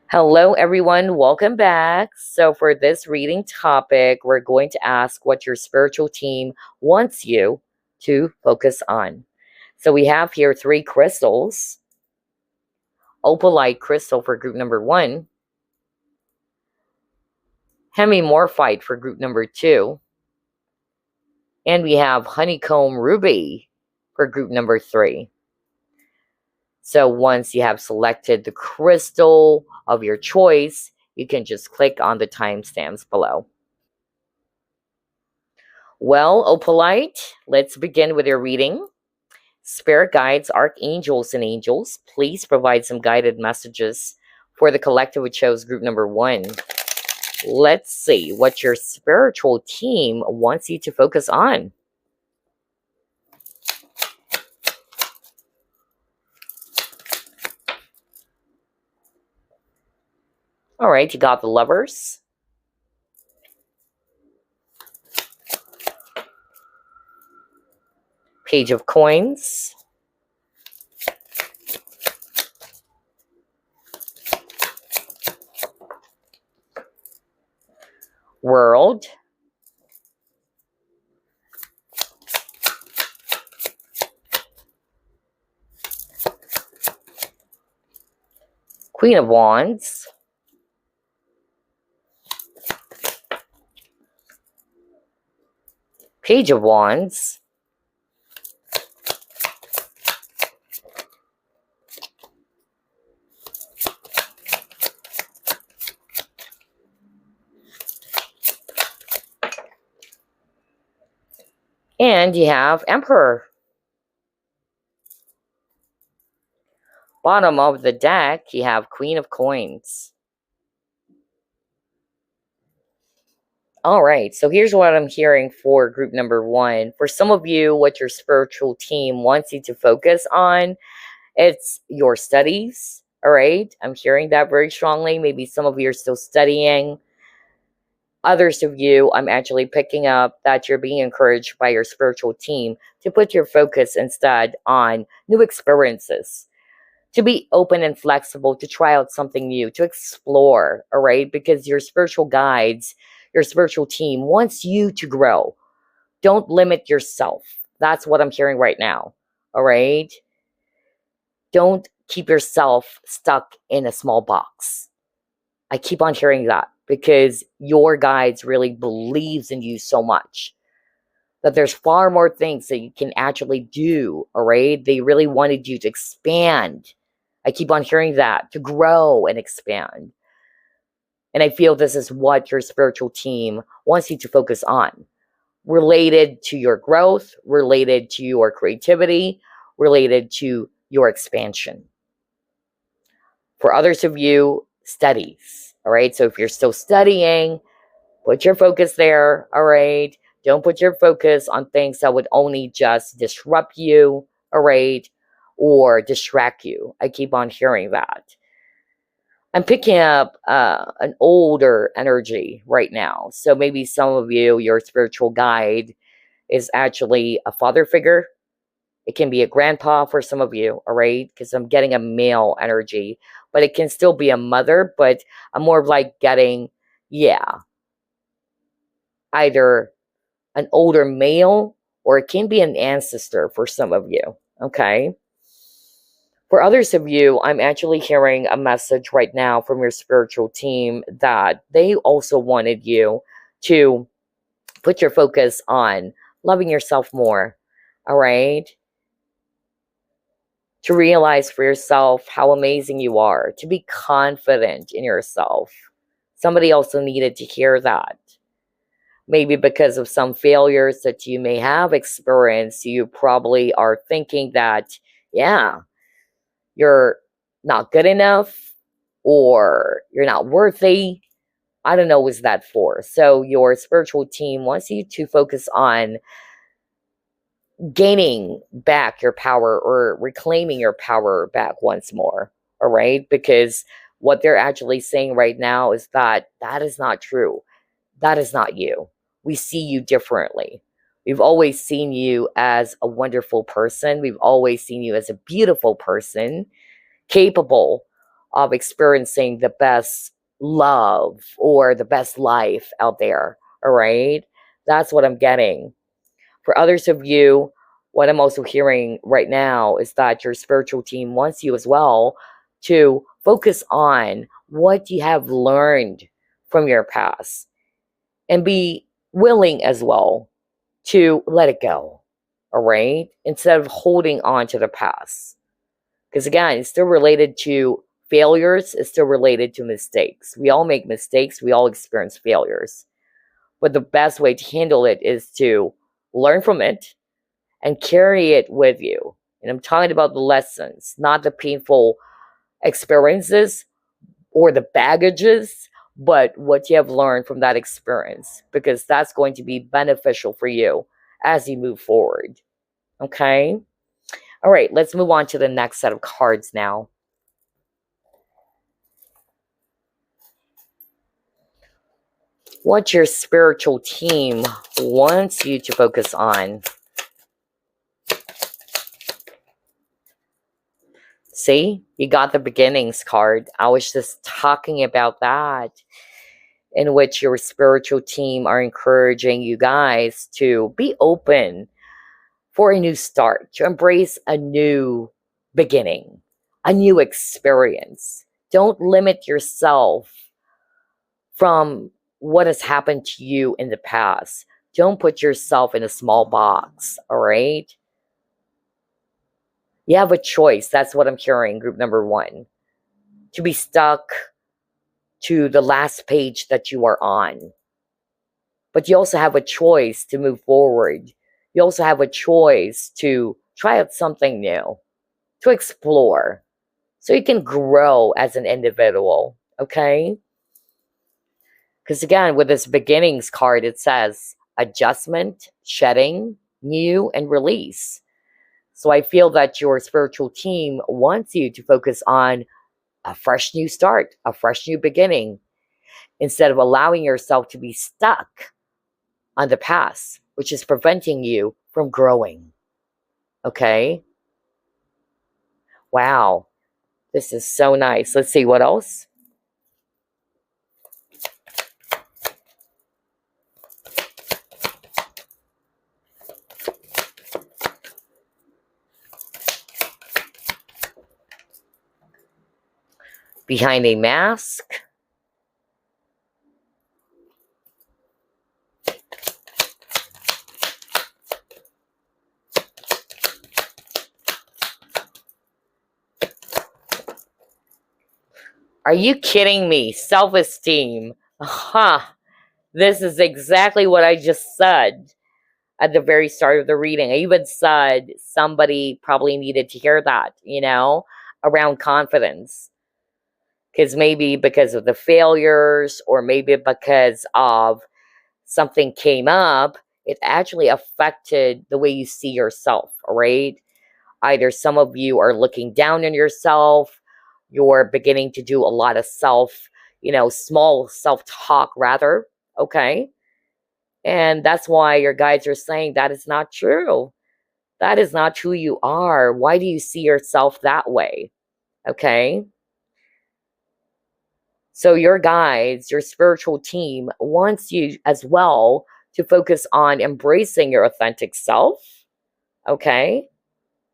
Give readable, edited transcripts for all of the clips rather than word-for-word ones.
Hello, everyone. Welcome back. So, for this reading topic, we're going to ask what your spiritual team wants you to focus on. So, we have here three crystals: Opalite crystal for group number one, Hemimorphite for group number two, and we have Honeycomb ruby for group number three. So, once you have selected the crystal of your choice, you can just click on the timestamps below. Well, Opalite, let's begin with your reading. Spirit guides, archangels, and angels, please provide some guided messages for the collective who chose group number one. Let's see what your spiritual team wants you to focus on. All right, you got the Lovers, Page of Coins, World, Queen of Wands, Page of Wands, and you have Emperor. Bottom of the deck, you have Queen of Coins. All right, so here's what I'm hearing for group number one. For some of you, what your spiritual team wants you to focus on, it's your studies. All right, I'm hearing that very strongly. Maybe some of you are still studying. Others of you, I'm actually picking up that you're being encouraged by your spiritual team to put your focus instead on new experiences, to be open and flexible, to try out something new, to explore, all right? Because your spiritual guides, your spiritual team wants you to grow. Don't limit yourself. That's what I'm hearing right now, all right? Don't keep yourself stuck in a small box. I keep on hearing that because your guides really believes in you so much that there's far more things that you can actually do, all right? They really wanted you to expand. I keep on hearing that, to grow and expand. And I feel this is what your spiritual team wants you to focus on, related to your growth, related to your creativity, related to your expansion. For others of you, studies, all right? So if you're still studying, put your focus there, all right? Don't put your focus on things that would only just disrupt you, all right? Or distract you. I keep on hearing that. I'm picking up an older energy right now. So maybe some of you, your spiritual guide is actually a father figure. It can be a grandpa for some of you, all right? Because I'm getting a male energy, but it can still be a mother, but I'm more of like getting, either an older male or it can be an ancestor for some of you, okay? For others of you, I'm actually hearing a message right now from your spiritual team that they also wanted you to put your focus on loving yourself more, all right? To realize for yourself how amazing you are, to be confident in yourself. Somebody also needed to hear that. Maybe because of some failures that you may have experienced, you probably are thinking that, you're not good enough or you're not worthy. I don't know what's that for. So your spiritual team wants you to focus on gaining back your power or reclaiming your power back once more. All right. Because what they're actually saying right now is that that is not true. That is not you. We see you differently. We've always seen you as a wonderful person. We've always seen you as a beautiful person, capable of experiencing the best love or the best life out there. All right. That's what I'm getting. For others of you, what I'm also hearing right now is that your spiritual team wants you as well to focus on what you have learned from your past and be willing as well to let it go. All right. Instead of holding on to the past. Because again, it's still related to failures, it's still related to mistakes. We all make mistakes, we all experience failures. But the best way to handle it is to learn from it and carry it with you. And I'm talking about the lessons, not the painful experiences or the baggages, but what you have learned from that experience, because that's going to be beneficial for you as you move forward. Okay? All right, let's move on to the next set of cards now. What your spiritual team wants you to focus on. See, you got the beginnings card. I was just talking about that, in which your spiritual team are encouraging you guys to be open for a new start, to embrace a new beginning, a new experience. Don't limit yourself from what has happened to you in the past. Don't put yourself in a small box, all right? You have a choice. That's what I'm hearing, group number one. To be stuck to the last page that you are on. But you also have a choice to move forward. You also have a choice to try out something new, to explore, so you can grow as an individual, okay? Because again, with this beginnings card, it says adjustment, shedding, new, and release. So I feel that your spiritual team wants you to focus on a fresh new start, a fresh new beginning, instead of allowing yourself to be stuck on the past, which is preventing you from growing. Okay? Wow. This is so nice. Let's see what else. Behind a mask. Are you kidding me? Self-esteem. This is exactly what I just said at the very start of the reading. I even said somebody probably needed to hear that, around confidence. Because of the failures, or maybe because of something came up, it actually affected the way you see yourself, right? Either some of you are looking down on yourself, you're beginning to do a lot of small self-talk rather, okay? And that's why your guides are saying that is not true. That is not who you are. Why do you see yourself that way? Okay? So your guides, your spiritual team wants you as well to focus on embracing your authentic self, okay?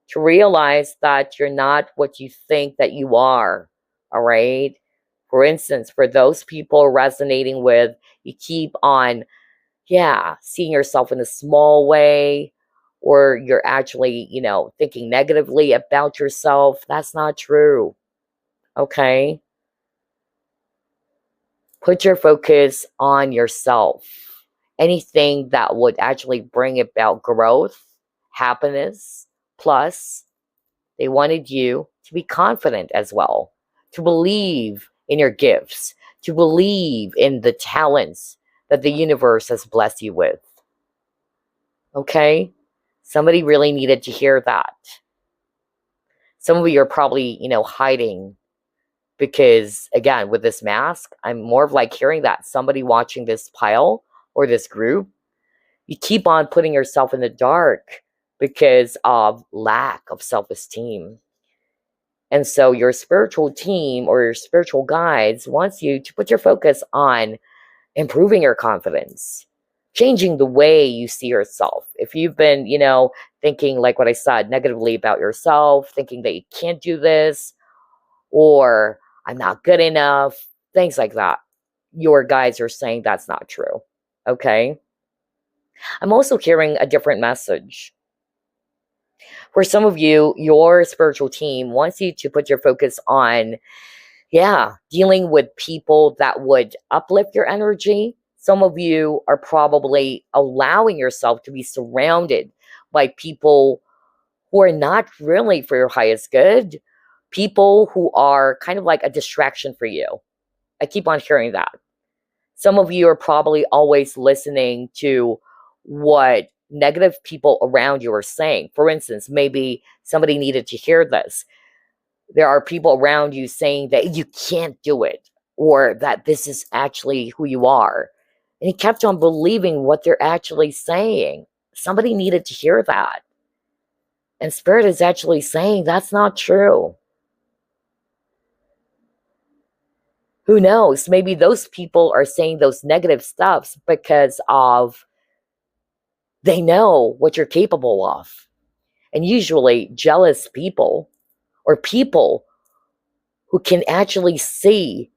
To realize that you're not what you think that you are, all right? For instance, for those people resonating with, you keep on, seeing yourself in a small way, or you're actually, thinking negatively about yourself. That's not true, okay? Put your focus on yourself. Anything that would actually bring about growth, happiness, plus they wanted you to be confident as well, to believe in your gifts, to believe in the talents that the universe has blessed you with. Okay? Somebody really needed to hear that. Some of you are probably, hiding because, again, with this mask, I'm more of like hearing that somebody watching this pile or this group, you keep on putting yourself in the dark because of lack of self-esteem. And so your spiritual team or your spiritual guides wants you to put your focus on improving your confidence, changing the way you see yourself. If you've been, thinking, like what I said, negatively about yourself, thinking that you can't do this, or I'm not good enough, things like that, your guides are saying that's not true. Okay? I'm also hearing a different message. For some of you, your spiritual team wants you to put your focus on, dealing with people that would uplift your energy. Some of you are probably allowing yourself to be surrounded by people who are not really for your highest good, people who are kind of like a distraction for you. I keep on hearing that. Some of you are probably always listening to what negative people around you are saying. For instance, maybe somebody needed to hear this. There are people around you saying that you can't do it, or that this is actually who you are. And you kept on believing what they're actually saying. Somebody needed to hear that. And Spirit is actually saying that's not true. Who knows? Maybe those people are saying those negative stuffs because of they know what you're capable of. And usually jealous people, or people who can actually see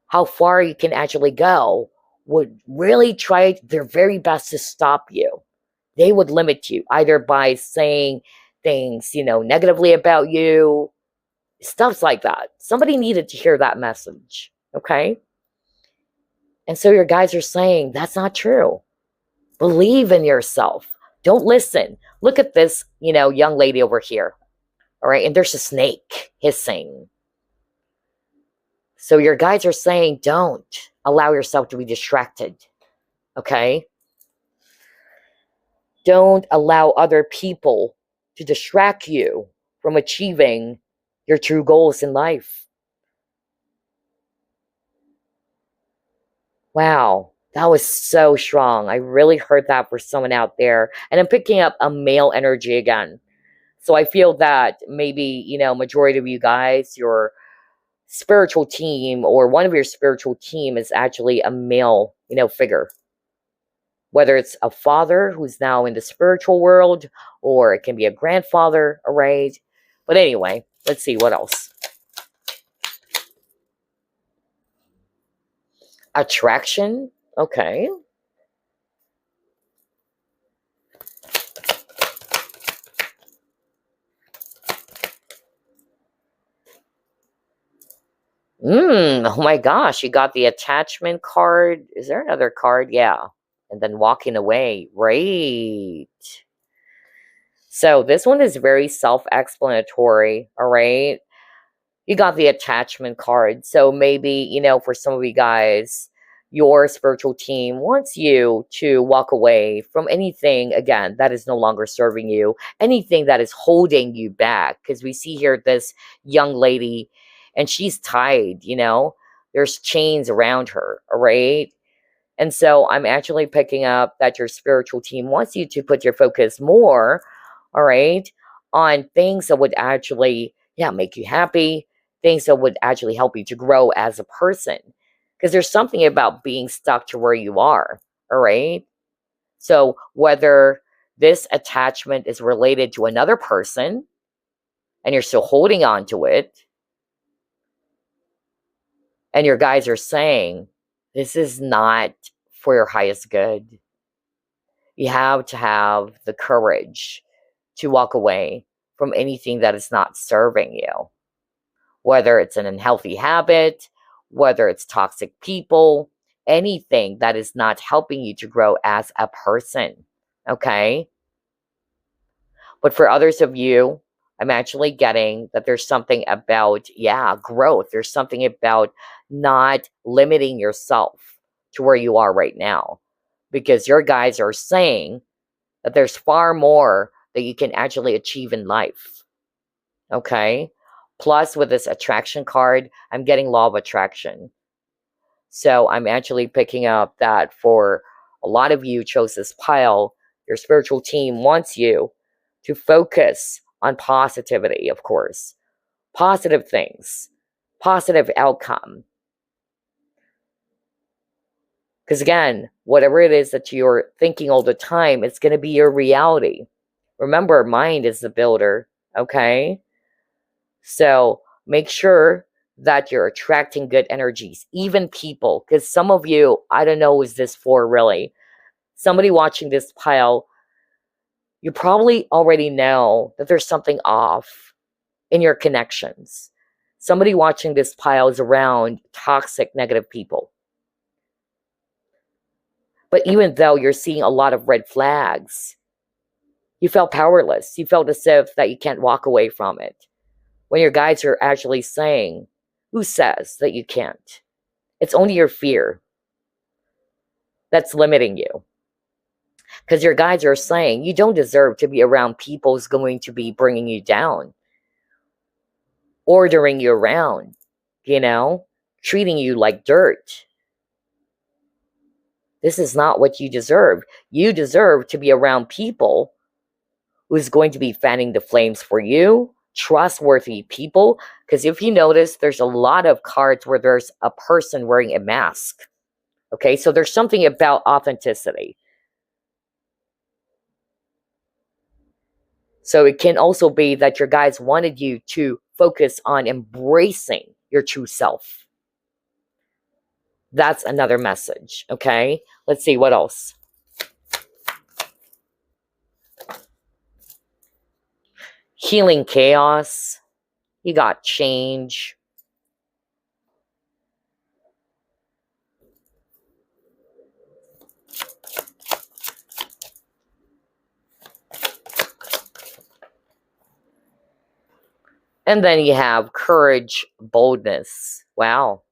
how far you can actually go, would really try their very best to stop you. They would limit you either by saying things, negatively about you, stuff like that. Somebody needed to hear that message. Okay? And so your guys are saying that's not true. Believe in yourself. Don't listen. Look at this, young lady over here. All right. And there's a snake hissing. So your guides are saying, don't allow yourself to be distracted. Okay? Don't allow other people to distract you from achieving your true goals in life. Wow. That was so strong. I really heard that for someone out there. And I'm picking up a male energy again. So I feel that maybe, majority of you guys, your spiritual team or one of your spiritual team is actually a male, figure. Whether it's a father who's now in the spiritual world, or it can be a grandfather, all right? But anyway, let's see what else. Attraction, okay. Oh my gosh, you got the attachment card. Is there another card? Yeah. And then walking away. Right. So this one is very self-explanatory, all right? You got the attachment card. So maybe, for some of you guys, your spiritual team wants you to walk away from anything, again, that is no longer serving you, anything that is holding you back. Because we see here this young lady, and she's tied, there's chains around her, all right? And so I'm actually picking up that your spiritual team wants you to put your focus more, all right, on things that would actually, make you happy, things that would actually help you to grow as a person. Because there's something about being stuck to where you are, all right? So whether this attachment is related to another person and you're still holding on to it, and your guys are saying, this is not for your highest good. You have to have the courage to walk away from anything that is not serving you. Whether it's an unhealthy habit, whether it's toxic people, anything that is not helping you to grow as a person. Okay? But for others of you, I'm actually getting that there's something about, growth. There's something about not limiting yourself to where you are right now. Because your guys are saying that there's far more that you can actually achieve in life. Okay? Plus, with this attraction card, I'm getting law of attraction. So I'm actually picking up that for a lot of you chose this pile, your spiritual team wants you to focus on positivity, of course. positive things, positive outcome. Because again, whatever it is that you're thinking all the time, it's going to be your reality. Remember, mind is the builder, okay? So make sure that you're attracting good energies, even people. Because some of you, I don't know who is this for really. Somebody watching this pile, you probably already know that there's something off in your connections. Somebody watching this pile is around toxic, negative people. But even though you're seeing a lot of red flags, you felt powerless. You felt as if that you can't walk away from it. When your guides are actually saying, who says that you can't? It's only your fear that's limiting you. Because your guides are saying you don't deserve to be around people who's going to be bringing you down, ordering you around, treating you like dirt. This is not what you deserve. You deserve to be around people who's going to be fanning the flames for you, trustworthy people. Because if you notice, there's a lot of cards where there's a person wearing a mask. Okay, so there's something about authenticity. So it can also be that your guides wanted you to focus on embracing your true self. That's another message, okay? Let's see what else. Healing chaos. You got change. And then you have courage, boldness. Wow.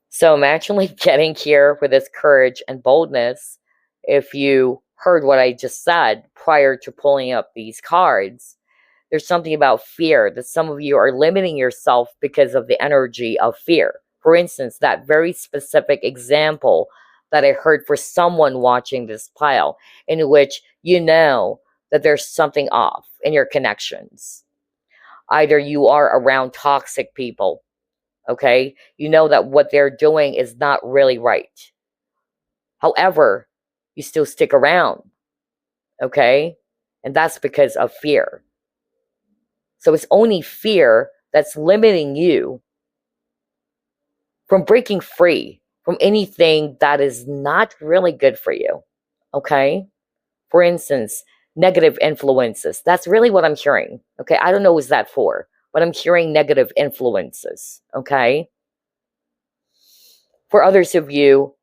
So I'm actually getting here with this courage and boldness. If you heard what I just said prior to pulling up these cards, there's something about fear that some of you are limiting yourself because of the energy of fear. For instance, that very specific example that I heard for someone watching this pile, in which you know that there's something off in your connections. Either you are around toxic people, okay? You know that what they're doing is not really right. However, you still stick around, okay? And that's because of fear. So it's only fear that's limiting you from breaking free from anything that is not really good for you, okay? For instance, negative influences. That's really what I'm hearing, okay? I don't know who's that for, but I'm hearing negative influences, okay? For others of you,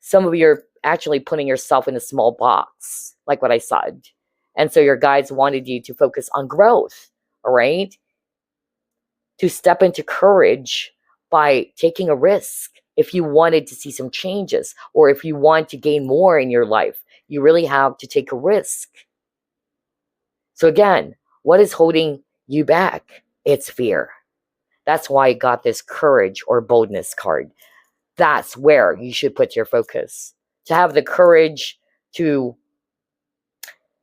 some of you are actually putting yourself in a small box, like what I said. And so your guides wanted you to focus on growth, all right? To step into courage by taking a risk. If you wanted to see some changes, or if you want to gain more in your life, you really have to take a risk. So again, what is holding you back? It's fear. That's why I got this courage or boldness card. That's where you should put your focus. To have the courage to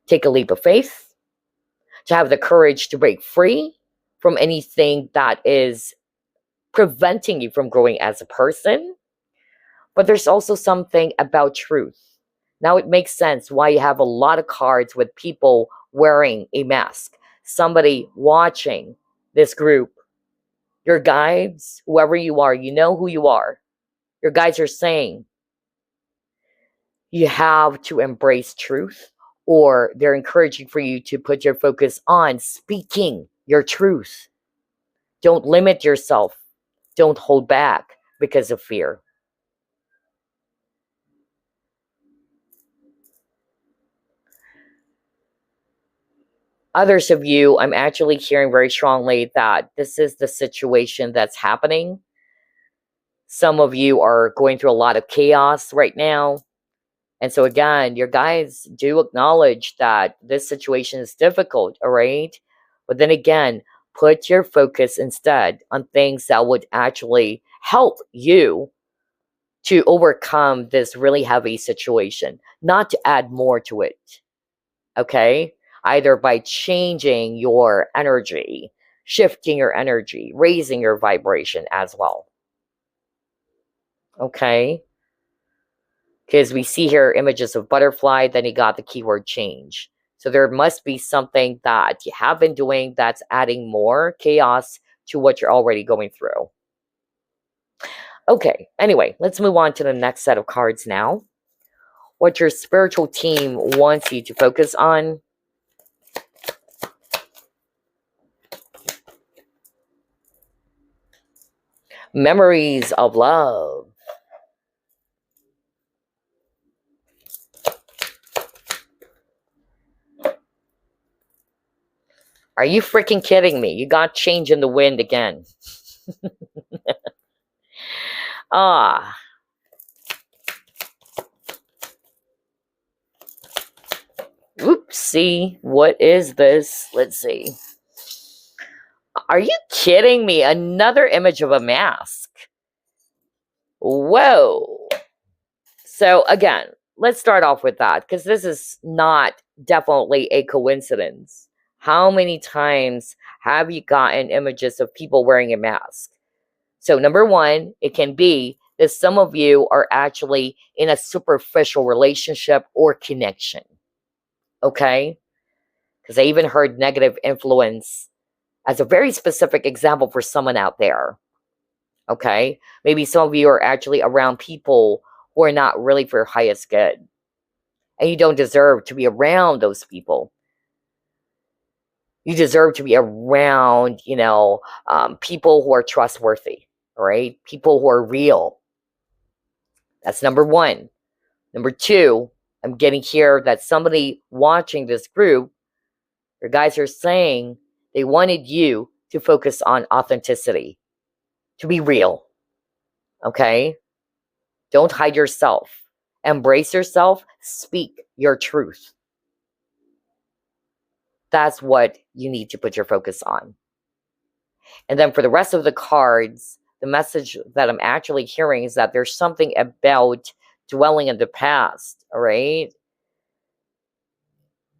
take a leap of faith, to have the courage to break free from anything that is preventing you from growing as a person. But there's also something about truth. Now it makes sense why you have a lot of cards with people wearing a mask. Somebody watching this group. Your guides, whoever you are, you know who you are. Your guides are saying you have to embrace truth, or they're encouraging for you to put your focus on speaking your truth. Don't limit yourself. Don't hold back because of fear. Others of you, I'm actually hearing very strongly that this is the situation that's happening. Some of you are going through a lot of chaos right now. And so again, your guides do acknowledge that this situation is difficult, all right? But then again, put your focus instead on things that would actually help you to overcome this really heavy situation, not to add more to it, okay? either by changing your energy, shifting your energy, raising your vibration as well. Okay? Because we see here images of butterfly, then you got the keyword change. So there must be something that you have been doing that's adding more chaos to what you're already going through. Okay, anyway, let's move on to the next set of cards now. What your spiritual team wants you to focus on. Memories of love. Are you freaking kidding me? You got change in the wind again. Ah. Oopsie. What is this? Let's see. Are you kidding me? Another image of a mask. Whoa. So again, let's start off with that, because this is not definitely a coincidence. How many times have you gotten images of people wearing a mask? So number one, it can be that some of you are actually in a superficial relationship or connection. Okay? Because I even heard negative influence as a very specific example for someone out there. Okay? Maybe some of you are actually around people who are not really for your highest good. And you don't deserve to be around those people. You deserve to be around, people who are trustworthy, right? People who are real. That's number one. Number two, I'm getting here that somebody watching this group, your guys are saying they wanted you to focus on authenticity, to be real. Okay? Don't hide yourself. Embrace yourself. Speak your truth. That's what you need to put your focus on. And then for the rest of the cards, the message that I'm actually hearing is that there's something about dwelling in the past, all right?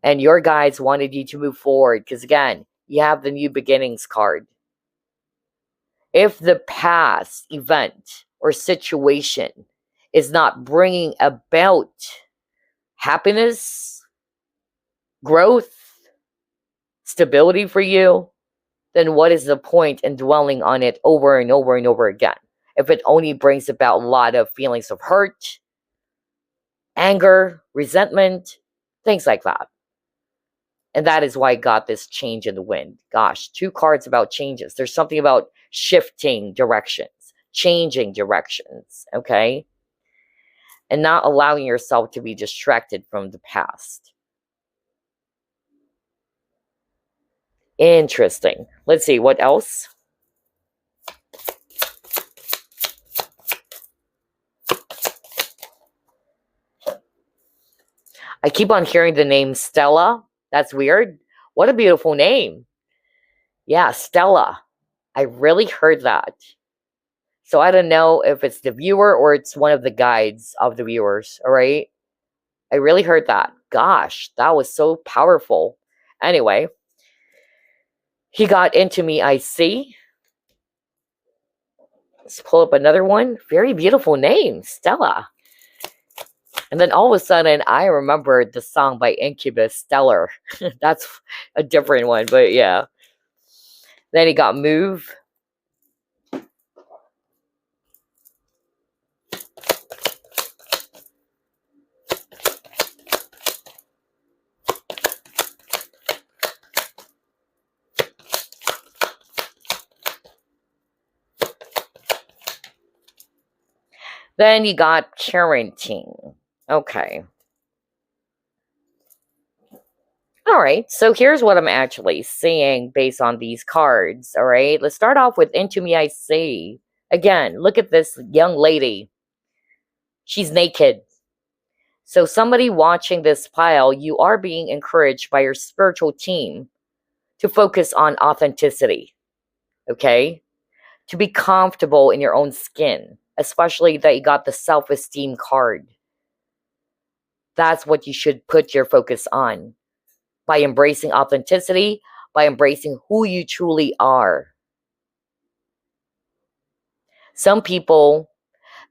And your guides wanted you to move forward because, again, you have the new beginnings card. If the past event or situation is not bringing about happiness, growth, stability for you, then what is the point in dwelling on it over and over and over again? If it only brings about a lot of feelings of hurt, anger, resentment, things like that. And that is why I got this change in the wind. Gosh, 2 cards about changes. There's something about shifting directions, changing directions, okay? And not allowing yourself to be distracted from the past. Interesting. Let's see, what else? I keep on hearing the name Stella. That's weird. What a beautiful name. Yeah, Stella. I really heard that. So I don't know if it's the viewer or it's one of the guides of the viewers, all right? I really heard that. Gosh, that was so powerful. Anyway, he got into me, I see. Let's pull up another one. Very beautiful name, Stella. And then all of a sudden, I remembered the song by Incubus, Stellar. That's a different one, but yeah. Then he got Move. Then you got Parenting. Okay. All right, so here's what I'm actually seeing based on these cards, all right? Let's start off with Into Me I See. Again, look at this young lady. She's naked. So somebody watching this pile, you are being encouraged by your spiritual team to focus on authenticity, okay? To be comfortable in your own skin, especially that you got the self-esteem card. That's what you should put your focus on. by embracing authenticity, by embracing who you truly are. Some people,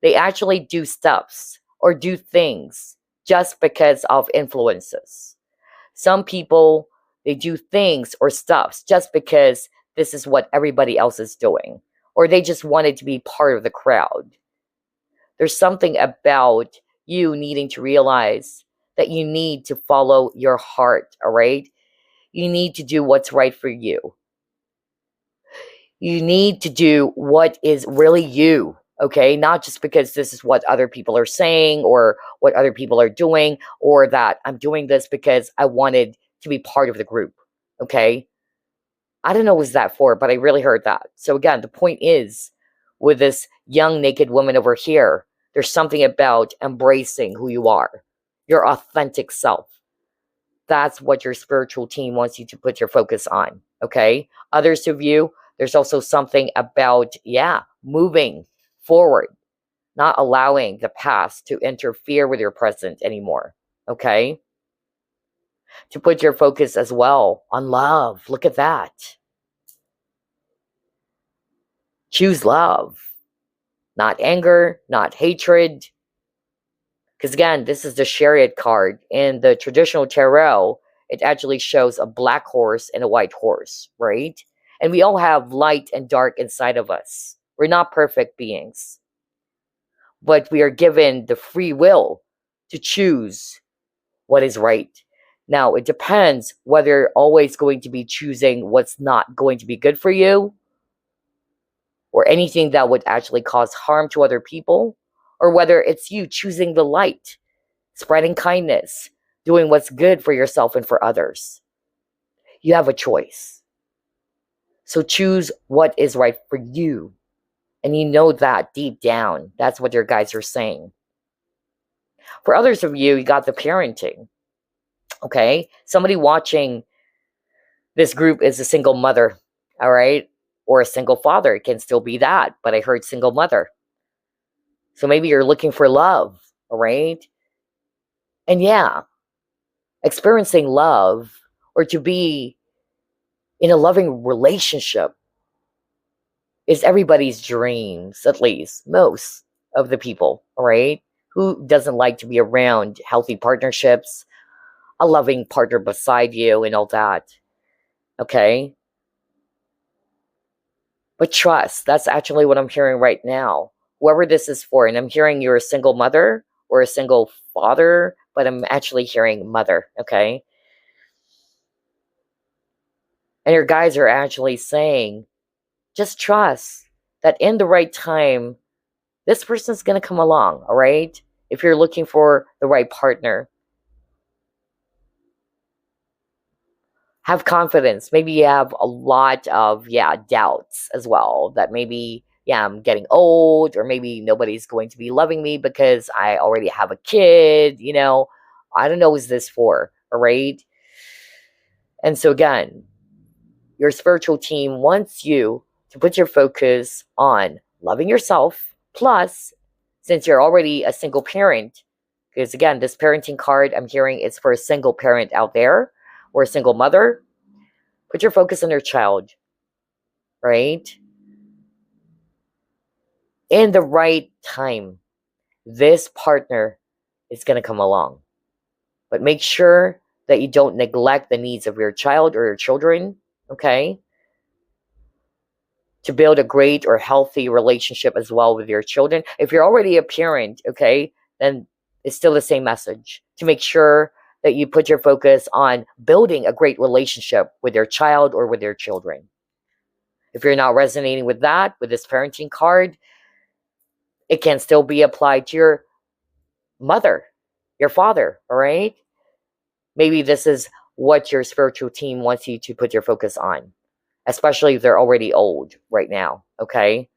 they actually do stuffs or do things just because of influences. Some people, they do things or stuffs just because this is what everybody else is doing, or they just wanted to be part of the crowd. There's something about you needing to realize that you need to follow your heart, all right? You need to do what's right for you. You need to do what is really you, okay? Not just because this is what other people are saying or what other people are doing, or that I'm doing this because I wanted to be part of the group, okay? I don't know what was that for, but I really heard that. So again, the point is, with this young naked woman over here, there's something about embracing who you are, your authentic self. That's what your spiritual team wants you to put your focus on, okay? Others of you, there's also something about, moving forward, not allowing the past to interfere with your present anymore, okay? To put your focus as well on love. Look at that. Choose love, not anger, not hatred. Because again, this is the Chariot card. In the traditional tarot, it actually shows a black horse and a white horse, right? And we all have light and dark inside of us. We're not perfect beings, but we are given the free will to choose what is right. Now, it depends whether you're always going to be choosing what's not going to be good for you, or anything that would actually cause harm to other people, or whether it's you choosing the light, spreading kindness, doing what's good for yourself and for others. You have a choice. So choose what is right for you. And you know that deep down. That's what your guides are saying. For others of you, you got the parenting. Okay? Somebody watching this group is a single mother. All right? Or a single father. It can still be that. But I heard single mother. So maybe you're looking for love. All right? And experiencing love, or to be in a loving relationship, is everybody's dreams, at least most of the people, right? Who doesn't like to be around healthy partnerships, a loving partner beside you, and all that, okay? But trust, that's actually what I'm hearing right now. Whoever this is for, and I'm hearing you're a single mother or a single father, but I'm actually hearing mother, okay? And your guys are actually saying, just trust that in the right time, this person's going to come along, all right? If you're looking for the right partner, have confidence. Maybe you have a lot of, doubts as well, that maybe, I'm getting old, or maybe nobody's going to be loving me because I already have a kid, I don't know what is this for, all right? And so again, your spiritual team wants you to put your focus on loving yourself. Plus, since you're already a single parent, because again, this parenting card I'm hearing is for a single parent out there, or a single mother, put your focus on your child, right? In the right time, this partner is going to come along. But make sure that you don't neglect the needs of your child or your children, okay? To build a great or healthy relationship as well with your children. If you're already a parent, okay, then it's still the same message. To make sure that you put your focus on building a great relationship with your child or with your children. If you're not resonating with that, with this parenting card, it can still be applied to your mother, your father, all right? Maybe this is what your spiritual team wants you to put your focus on, especially if they're already old right now, okay?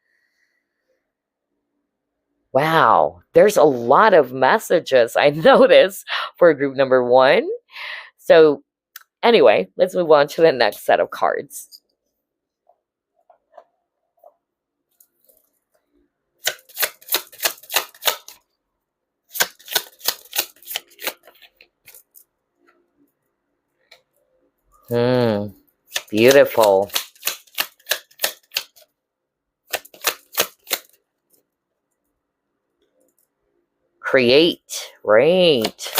Wow, there's a lot of messages I noticed for group number 1. So anyway, let's move on to the next set of cards. Beautiful. Create. Right.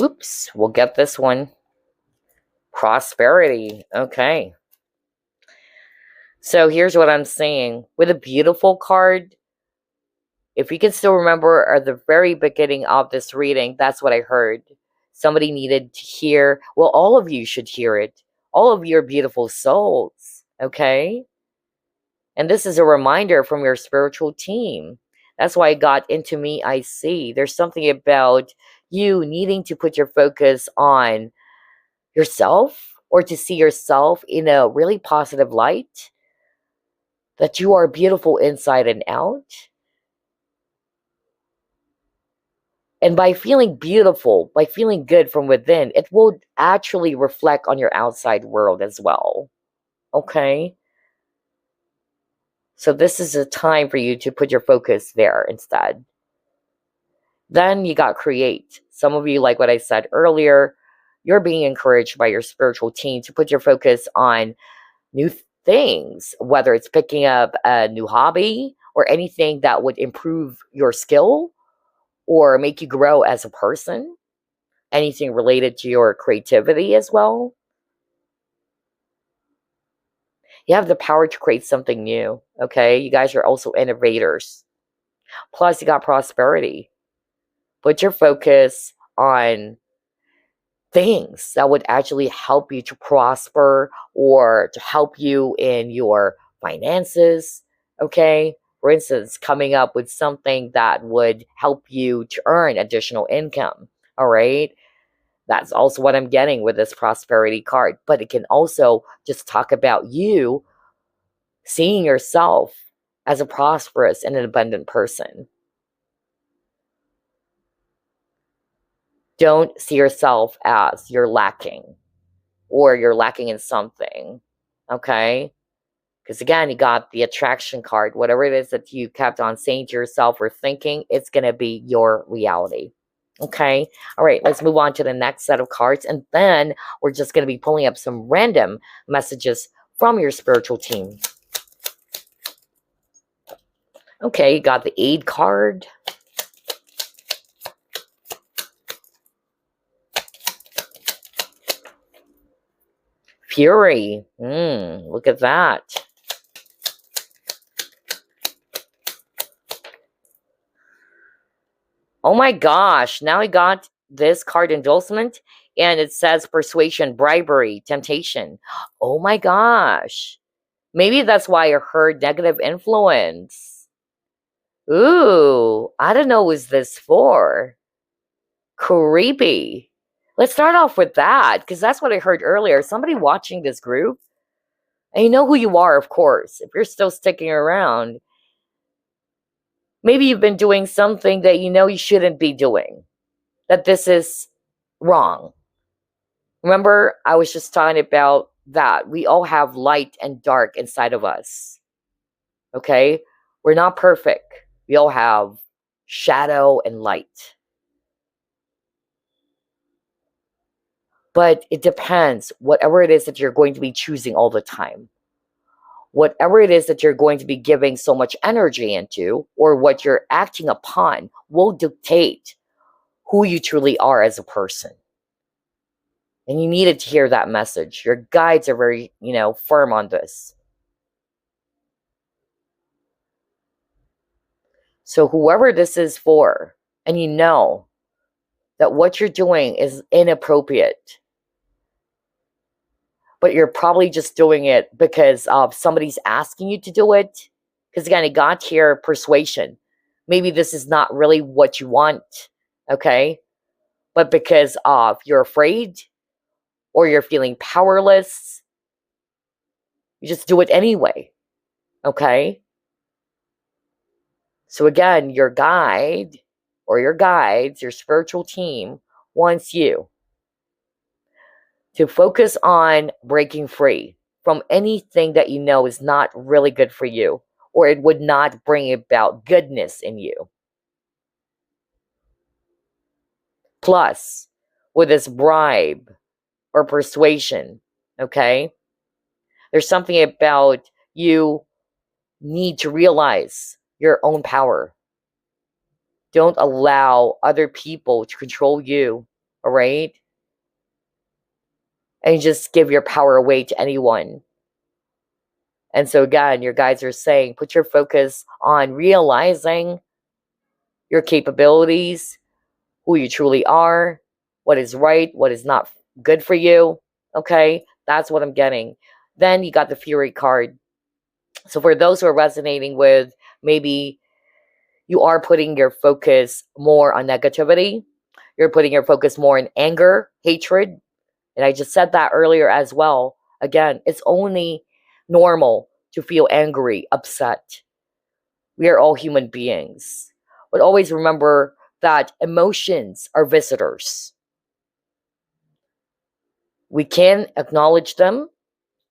Oops. We'll get this one. Prosperity. Okay. So here's what I'm saying. With a beautiful card, if you can still remember at the very beginning of this reading, that's what I heard. Somebody needed to hear. Well, all of you should hear it. All of your beautiful souls. Okay? And this is a reminder from your spiritual team. That's why I got into me, I see. There's something about you needing to put your focus on yourself or to see yourself in a really positive light, that you are beautiful inside and out. And by feeling beautiful, by feeling good from within, it will actually reflect on your outside world as well. Okay? So this is a time for you to put your focus there instead. Then you got create. Some of you, like what I said earlier, you're being encouraged by your spiritual team to put your focus on new things, whether it's picking up a new hobby or anything that would improve your skill or make you grow as a person, anything related to your creativity as well. You have the power to create something new, okay? You guys are also innovators. Plus, you got prosperity. Put your focus on things that would actually help you to prosper or to help you in your finances, okay? For instance, coming up with something that would help you to earn additional income, all right? That's also what I'm getting with this prosperity card. But it can also just talk about you seeing yourself as a prosperous and an abundant person. Don't see yourself as you're lacking or you're lacking in something, okay? Because again, you got the attraction card. Whatever it is that you kept on saying to yourself or thinking, it's going to be your reality. Okay. All right. Let's move on to the next set of cards. And then we're just going to be pulling up some random messages from your spiritual team. Okay. You got the aid card. Fury. Look at that. Oh my gosh. Now I got this card endorsement and it says persuasion, bribery, temptation. Oh my gosh. Maybe that's why I heard negative influence. Ooh, I don't know what this for. Creepy. Let's start off with that because that's what I heard earlier. Somebody watching this group, and you know who you are, of course. If you're still sticking around, maybe you've been doing something that you know you shouldn't be doing, that this is wrong. Remember, I was just talking about that. We all have light and dark inside of us. Okay? We're not perfect. We all have shadow and light. But it depends, whatever it is that you're going to be choosing all the time. Whatever it is that you're going to be giving so much energy into, or what you're acting upon, will dictate who you truly are as a person. And you needed to hear that message. Your guides are very, firm on this. So whoever this is for, and you know that what you're doing is inappropriate, but you're probably just doing it because somebody's asking you to do it. Because again, it got here persuasion. Maybe this is not really what you want, okay? But because you're afraid or you're feeling powerless, you just do it anyway, okay? So again, your guide or your guides, your spiritual team wants you to focus on breaking free from anything that you know is not really good for you, or it would not bring about goodness in you. Plus, with this bribe or persuasion, okay, there's something about you need to realize your own power. Don't allow other people to control you, all right? And just give your power away to anyone. And so again, your guides are saying, put your focus on realizing your capabilities, who you truly are, what is right, what is not good for you. Okay, that's what I'm getting. Then you got the Fury card. So for those who are resonating with, maybe you are putting your focus more on negativity. You're putting your focus more in anger, hatred. And I just said that earlier as well. Again, it's only normal to feel angry, upset. We are all human beings. But always remember that emotions are visitors. We can acknowledge them,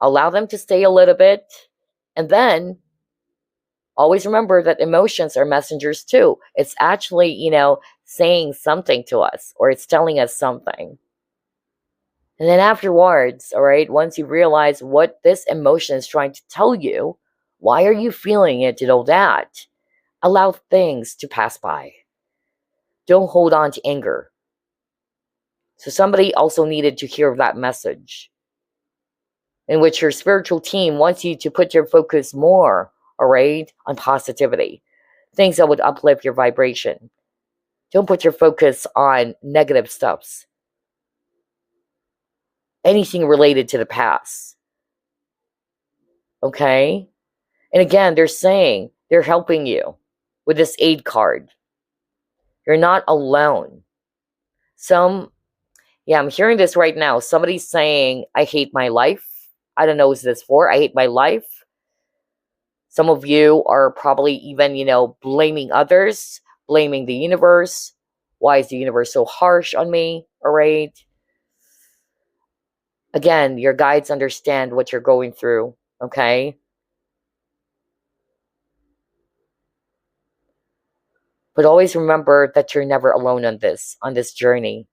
allow them to stay a little bit, and then always remember that emotions are messengers too. It's actually, saying something to us, or it's telling us something. And then afterwards, all right, once you realize what this emotion is trying to tell you, why are you feeling it and all that? Allow things to pass by. Don't hold on to anger. So somebody also needed to hear that message, in which your spiritual team wants you to put your focus more, all right, on positivity, things that would uplift your vibration. Don't put your focus on negative stuffs, anything related to the past. Okay? And again, they're helping you with this aid card. You're not alone. I'm hearing this right now. Somebody's saying, I hate my life. I don't know who's this for. I hate my life. Some of you are probably even, blaming others, blaming the universe. Why is the universe so harsh on me? All right. Again, your guides understand what you're going through. Okay. But always remember that you're never alone on this journey.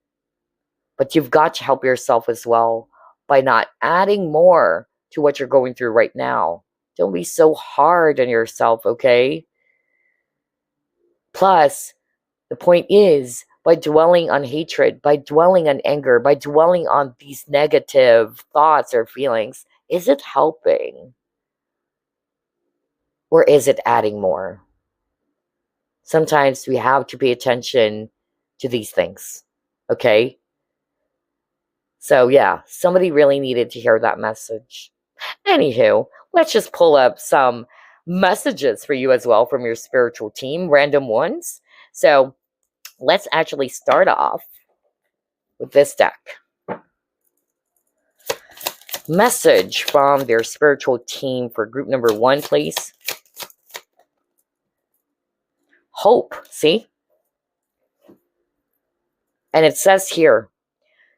But you've got to help yourself as well by not adding more to what you're going through right now. Don't be so hard on yourself, okay? Plus, the point is, by dwelling on hatred, by dwelling on anger, by dwelling on these negative thoughts or feelings, is it helping? Or is it adding more? Sometimes we have to pay attention to these things, okay? So yeah, somebody really needed to hear that message. Anywho, let's just pull up some messages for you as well from your spiritual team, random ones. So let's actually start off with this deck. Message from their spiritual team for group number 1, please. Hope, see? And it says here,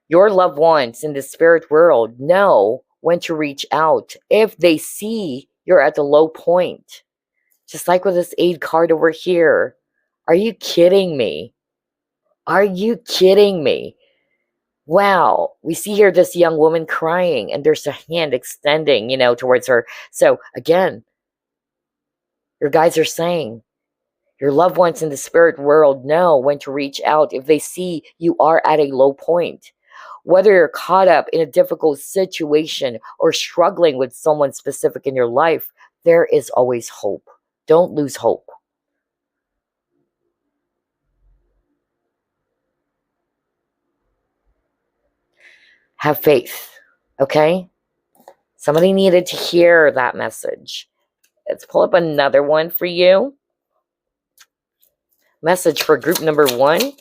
your loved ones in the spirit world know when to reach out if they see you're at the low point. Just like with this aid card over here. Are you kidding me? Are you kidding me? Wow. We see here this young woman crying and there's a hand extending, towards her. So again, your guides are saying, your loved ones in the spirit world know when to reach out if they see you are at a low point. Whether you're caught up in a difficult situation or struggling with someone specific in your life, there is always hope. Don't lose hope. Have faith, okay? Somebody needed to hear that message. Let's pull up another one for you. Message for group number 1.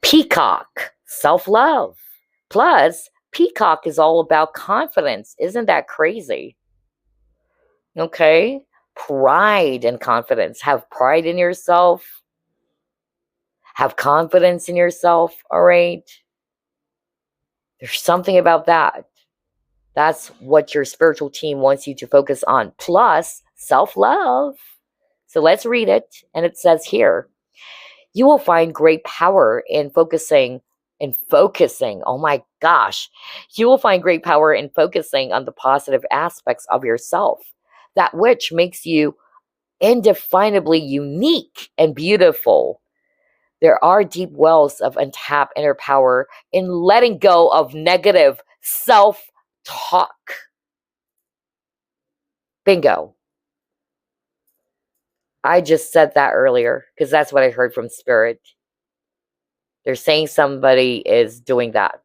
Peacock, self-love. Plus, Peacock is all about confidence. Isn't that crazy? Okay? Pride and confidence. Have pride in yourself. Have confidence in yourself, all right? There's something about that. That's what your spiritual team wants you to focus on, plus self-love. So let's read it. And it says here, you will find great power in focusing. Oh my gosh. You will find great power in focusing on the positive aspects of yourself, that which makes you indefinably unique and beautiful. There are deep wells of untapped inner power in letting go of negative self-talk. Bingo. I just said that earlier because that's what I heard from Spirit. They're saying somebody is doing that,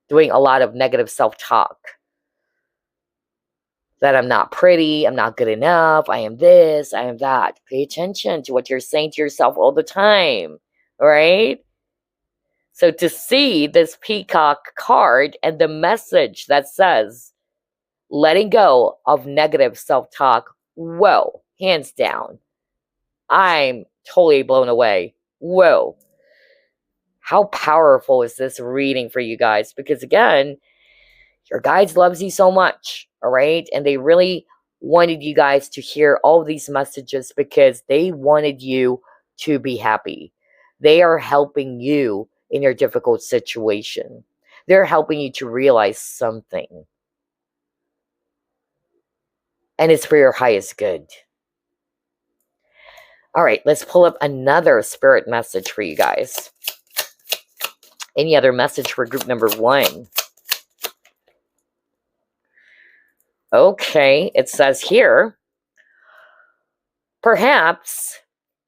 doing a lot of negative self-talk. That I'm not pretty, I'm not good enough, I am this, I am that. Pay attention to what you're saying to yourself all the time, right? So to see this peacock card and the message that says, letting go of negative self-talk, whoa, hands down. I'm totally blown away. Whoa. How powerful is this reading for you guys? Because again, your guides loves you so much, all right? And they really wanted you guys to hear all of these messages because they wanted you to be happy. They are helping you in your difficult situation. They're helping you to realize something. And it's for your highest good. All right, let's pull up another spirit message for you guys. Any other message for group number 1? Okay, it says here, perhaps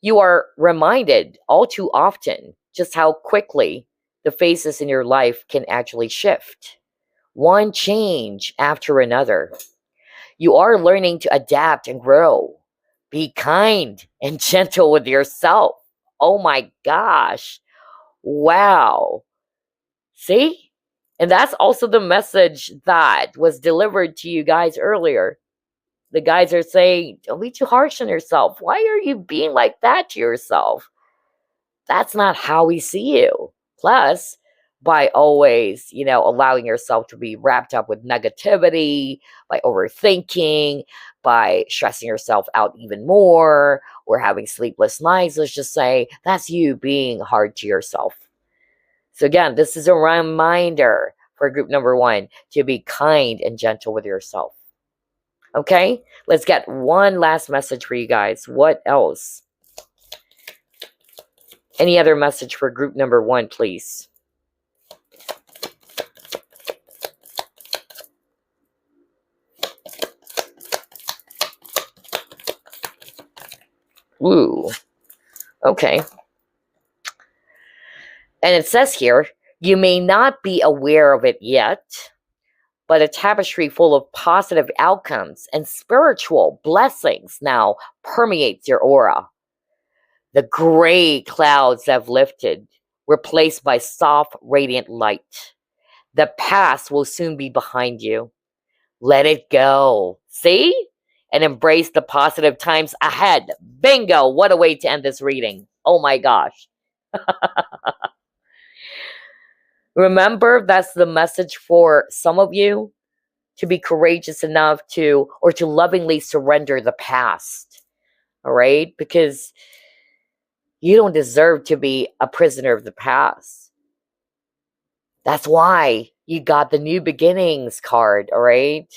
you are reminded all too often just how quickly the phases in your life can actually shift. One change after another. You are learning to adapt and grow. Be kind and gentle with yourself. Oh my gosh. Wow. See? And that's also the message that was delivered to you guys earlier. The guys are saying, don't be too harsh on yourself. Why are you being like that to yourself? That's not how we see you. Plus, by always, allowing yourself to be wrapped up with negativity, by overthinking, by stressing yourself out even more, or having sleepless nights, let's just say, that's you being hard to yourself. So again, this is a reminder for group number 1 to be kind and gentle with yourself. Okay, let's get one last message for you guys. What else? Any other message for group number 1, please? Ooh, okay. And it says here, you may not be aware of it yet, but a tapestry full of positive outcomes and spiritual blessings now permeates your aura. The gray clouds have lifted, replaced by soft, radiant light. The past will soon be behind you. Let it go. See? And embrace the positive times ahead. Bingo! What a way to end this reading. Oh my gosh. Remember, that's the message for some of you, to be courageous enough to lovingly surrender the past. All right? Because you don't deserve to be a prisoner of the past. That's why you got the new beginnings card, all right?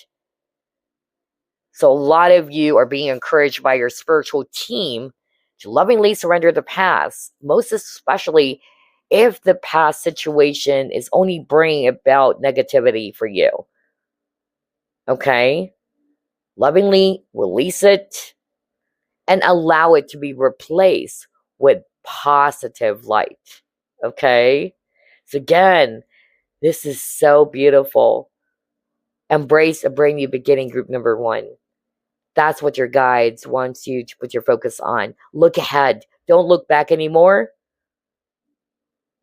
So a lot of you are being encouraged by your spiritual team to lovingly surrender the past, most especially if the past situation is only bringing about negativity for you. Okay? Lovingly release it and allow it to be replaced with positive light. Okay? So again, this is so beautiful. Embrace a brand new beginning, group number 1. That's what your guides wants you to put your focus on. Look ahead. Don't look back anymore.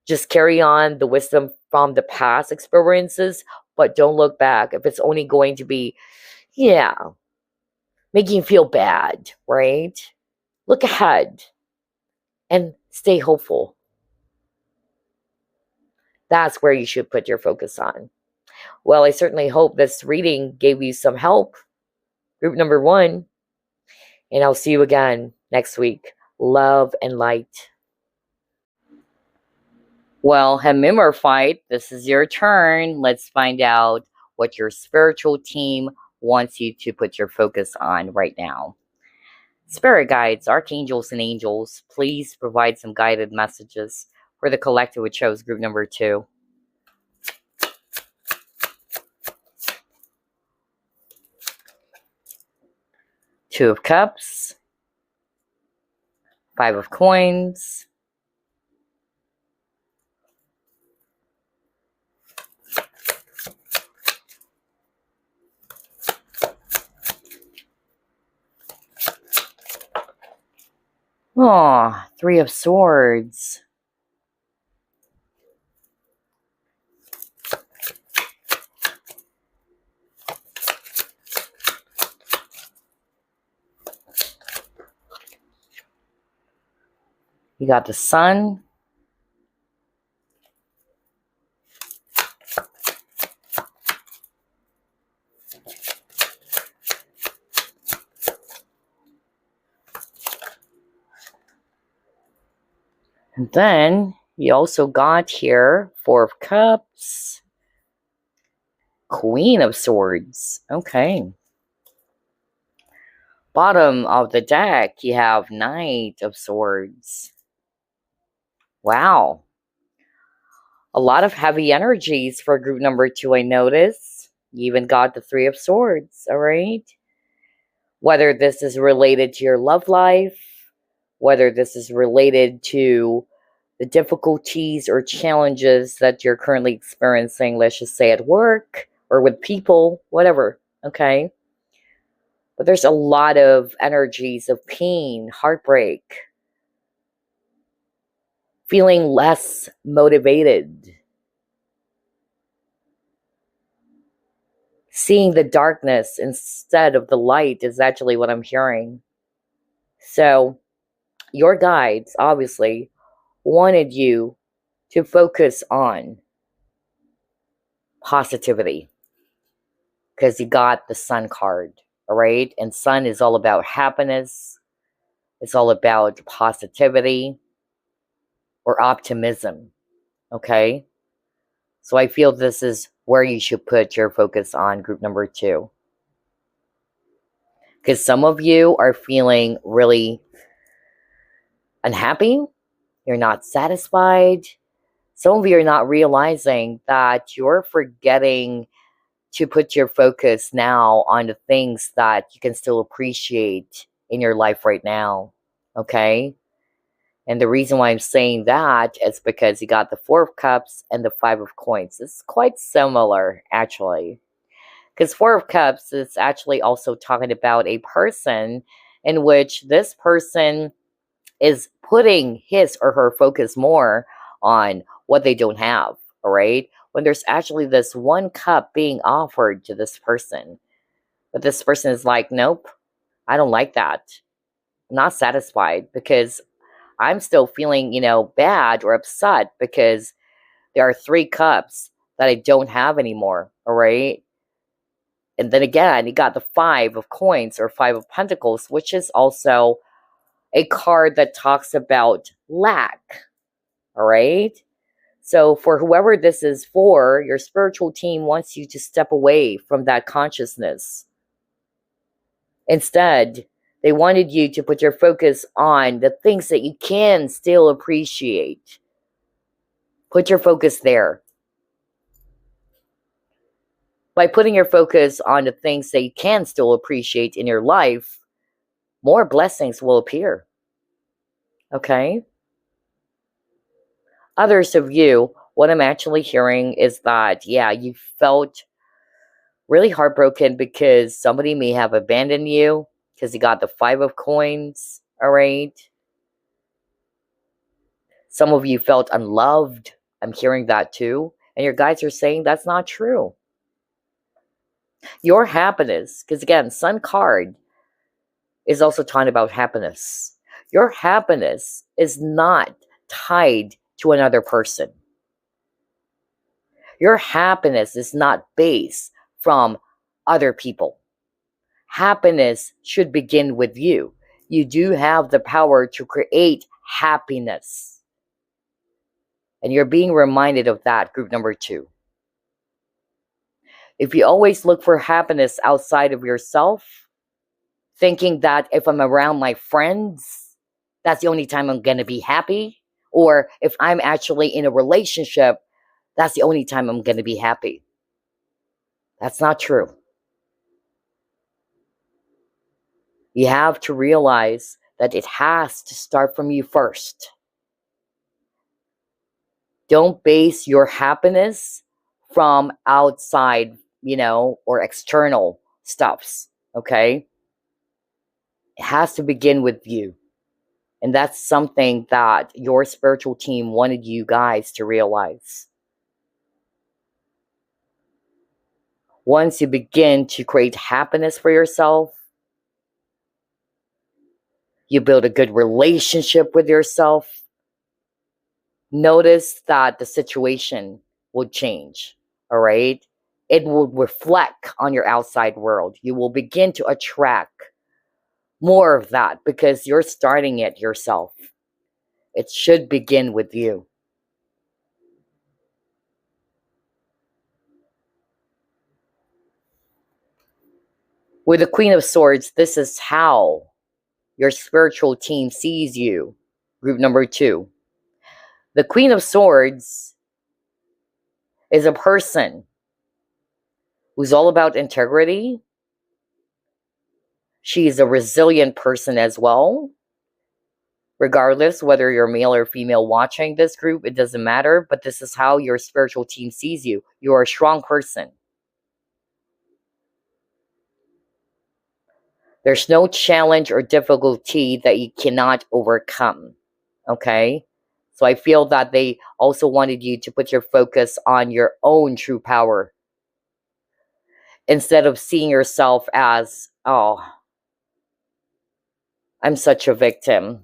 Just carry on the wisdom from the past experiences, but don't look back. If it's only going to be, making you feel bad, right? Look ahead and stay hopeful. That's where you should put your focus on. Well, I certainly hope this reading gave you some help, group number 1. And I'll see you again next week. Love and light. Well, Hemimorphite, this is your turn. Let's find out what your spiritual team wants you to put your focus on right now. Spirit guides, archangels, and angels, please provide some guided messages for the collective, which shows group number 2. Two of Cups, 5 of Coins, oh, 3 of Swords. You got the Sun. And then you also got here 4 of Cups, Queen of Swords. Okay. Bottom of the deck, you have Knight of Swords. Wow. A lot of heavy energies for group number 2, I notice. You even got the 3 of Swords, all right? Whether this is related to your love life, whether this is related to the difficulties or challenges that you're currently experiencing, let's just say at work or with people, whatever, okay? But there's a lot of energies of pain, heartbreak, feeling less motivated, seeing the darkness instead of the light is actually what I'm hearing. So your guides obviously wanted you to focus on positivity because you got the Sun card, all right? And Sun is all about happiness. It's all about positivity or optimism, okay? So I feel this is where you should put your focus on group number 2. Because some of you are feeling really unhappy. You're not satisfied. Some of you are not realizing that you're forgetting to put your focus now on the things that you can still appreciate in your life right now, okay? And the reason why I'm saying that is because you got the 4 of Cups and the 5 of Coins. It's quite similar, actually. Because 4 of Cups is actually also talking about a person in which this person is putting his or her focus more on what they don't have, all right? When there's actually this 1 cup being offered to this person. But this person is like, nope, I don't like that. I'm not satisfied because I'm still feeling, bad or upset because there are 3 cups that I don't have anymore, all right? And then again, you got the 5 of Coins or 5 of Pentacles, which is also a card that talks about lack, all right? So for whoever this is for, your spiritual team wants you to step away from that consciousness. Instead, they wanted you to put your focus on the things that you can still appreciate. Put your focus there. By putting your focus on the things that you can still appreciate in your life, more blessings will appear. Okay? Others of you, what I'm actually hearing is that, yeah, you felt really heartbroken because somebody may have abandoned you because you got the 5 of Coins, all right? Some of you felt unloved. I'm hearing that too. And your guides are saying that's not true. Your happiness, because again, Sun card is also talking about happiness. Your happiness is not tied to another person. Your happiness is not based from other people. Happiness should begin with you. You do have the power to create happiness. And you're being reminded of that, group number 2. If you always look for happiness outside of yourself, thinking that if I'm around my friends, that's the only time I'm going to be happy, or if I'm actually in a relationship, that's the only time I'm going to be happy. That's not true. You have to realize that it has to start from you first. Don't base your happiness from outside, or external stuffs, okay? It has to begin with you. And that's something that your spiritual team wanted you guys to realize. Once you begin to create happiness for yourself, you build a good relationship with yourself, notice that the situation will change, all right? It will reflect on your outside world. You will begin to attract more of that because you're starting it yourself. It should begin with you. With the Queen of Swords, this is how your spiritual team sees you. Group number 2. The Queen of Swords is a person who's all about integrity. She's a resilient person as well. Regardless whether you're male or female watching this group, it doesn't matter. But this is how your spiritual team sees you. You are a strong person. There's no challenge or difficulty that you cannot overcome. Okay? So I feel that they also wanted you to put your focus on your own true power. Instead of seeing yourself as, oh, I'm such a victim.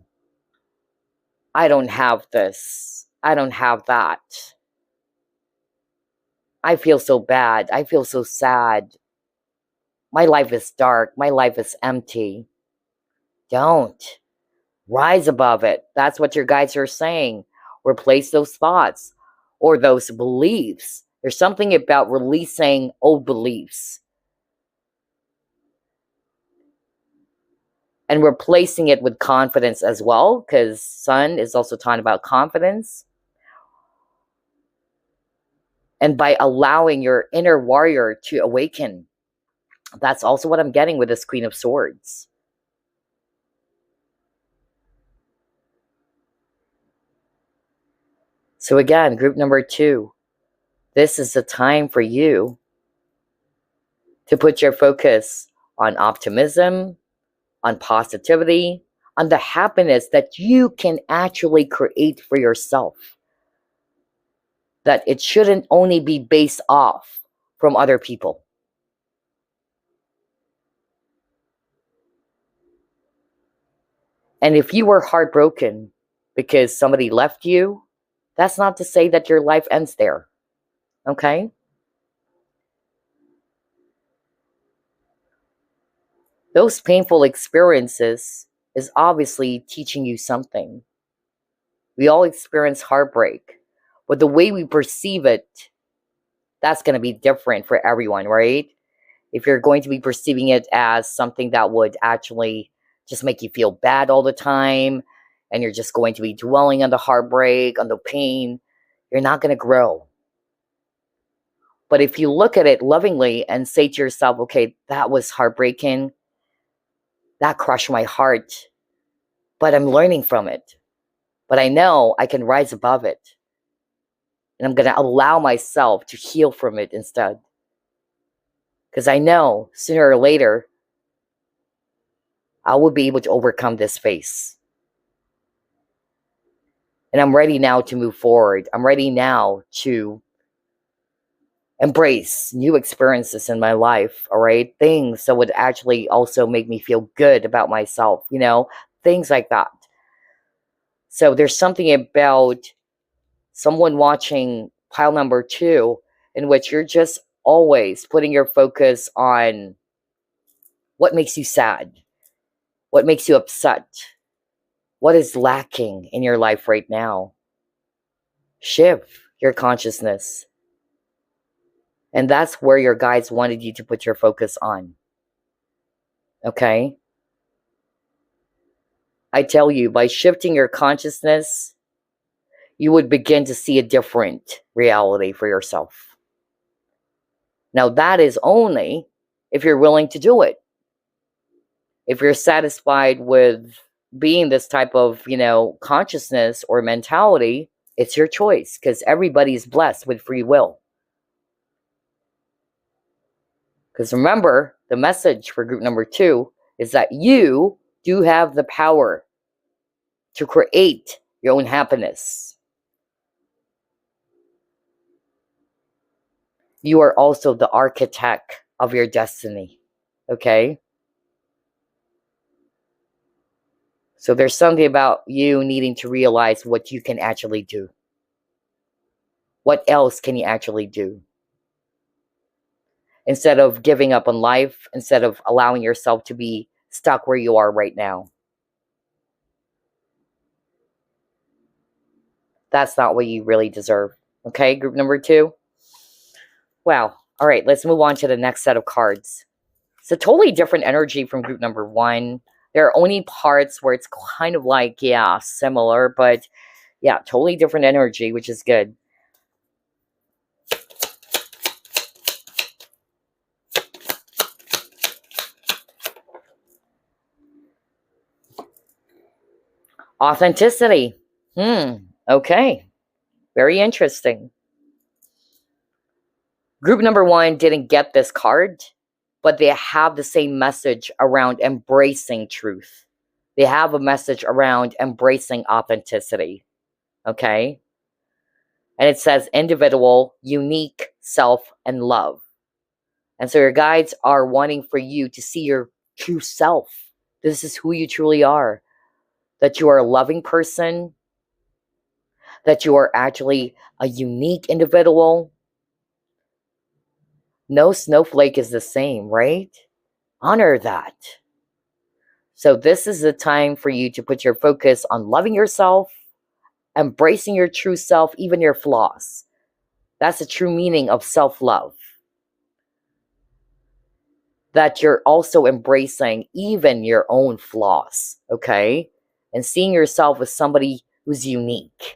I don't have this. I don't have that. I feel so bad. I feel so sad. My life is dark. My life is empty. Don't. Rise above it. That's what your guides are saying. Replace those thoughts or those beliefs. There's something about releasing old beliefs and replacing it with confidence as well, because Sun is also talking about confidence. And by allowing your inner warrior to awaken. That's also what I'm getting with this Queen of Swords. So again, group number 2. This is the time for you to put your focus on optimism, on positivity, on the happiness that you can actually create for yourself. That it shouldn't only be based off from other people. And if you were heartbroken because somebody left you, that's not to say that your life ends there. Okay? Those painful experiences is obviously teaching you something. We all experience heartbreak, but the way we perceive it, that's going to be different for everyone, right? If you're going to be perceiving it as something that would actually just make you feel bad all the time, and you're just going to be dwelling on the heartbreak, on the pain, you're not going to grow. But if you look at it lovingly and say to yourself, okay, that was heartbreaking, that crushed my heart, but I'm learning from it. But I know I can rise above it. And I'm going to allow myself to heal from it instead. Because I know sooner or later, I will be able to overcome this phase. And I'm ready now to move forward. I'm ready now to embrace new experiences in my life, all right? Things that would actually also make me feel good about myself, things like that. So there's something about someone watching pile number 2 in which you're just always putting your focus on what makes you sad, what makes you upset, what is lacking in your life right now. Shift your consciousness. And that's where your guides wanted you to put your focus on. Okay? I tell you, by shifting your consciousness, you would begin to see a different reality for yourself. Now, that is only if you're willing to do it. If you're satisfied with being this type of, consciousness or mentality, it's your choice, because everybody's blessed with free will. Because remember, the message for group number 2 is that you do have the power to create your own happiness. You are also the architect of your destiny. Okay? So there's something about you needing to realize what you can actually do. What else can you actually do? Instead of giving up on life, instead of allowing yourself to be stuck where you are right now. That's not what you really deserve. Okay, group number 2? Wow. All right, let's move on to the next set of cards. It's a totally different energy from group number 1. There are only parts where it's kind of like, similar, but totally different energy, which is good. Authenticity. Okay. Very interesting. Group number 1 didn't get this card, but they have the same message around embracing truth. They have a message around embracing authenticity. Okay? And it says individual, unique, self, and love. And so your guides are wanting for you to see your true self. This is who you truly are. That you are a loving person. That you are actually a unique individual. No snowflake is the same, right? Honor that. So this is the time for you to put your focus on loving yourself, embracing your true self, even your flaws. That's the true meaning of self-love. That you're also embracing even your own flaws, okay? And seeing yourself as somebody who's unique.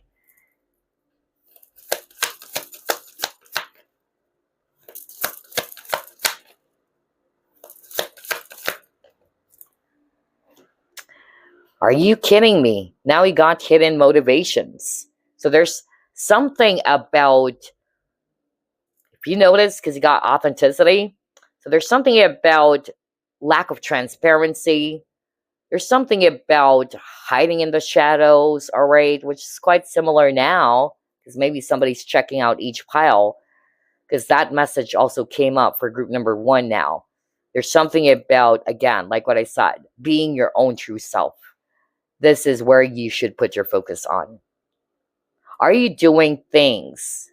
Are you kidding me? Now we got hidden motivations. So there's something about, if you notice, because you got authenticity, so there's something about lack of transparency. There's something about hiding in the shadows, all right, which is quite similar now, because maybe somebody's checking out each pile, because that message also came up for group number 1 now. There's something about, again, like what I said, being your own true self. This is where you should put your focus on. Are you doing things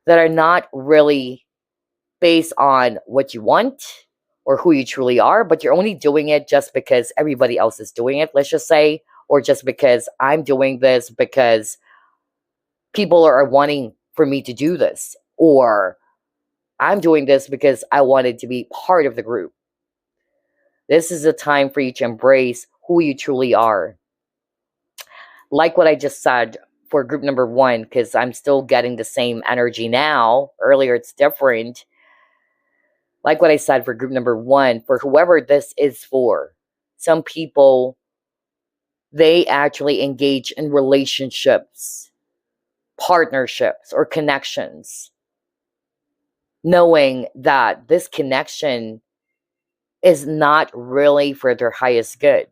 that are not really based on what you want or who you truly are, but you're only doing it just because everybody else is doing it, let's just say, or just because I'm doing this because people are wanting for me to do this, or I'm doing this because I wanted to be part of the group. This is a time for you to embrace who you truly are. Like what I just said for group number 1, because I'm still getting the same energy now. Earlier, it's different. Like what I said for group number 1, for whoever this is for, some people, they actually engage in relationships, partnerships, or connections, knowing that this connection is not really for their highest good.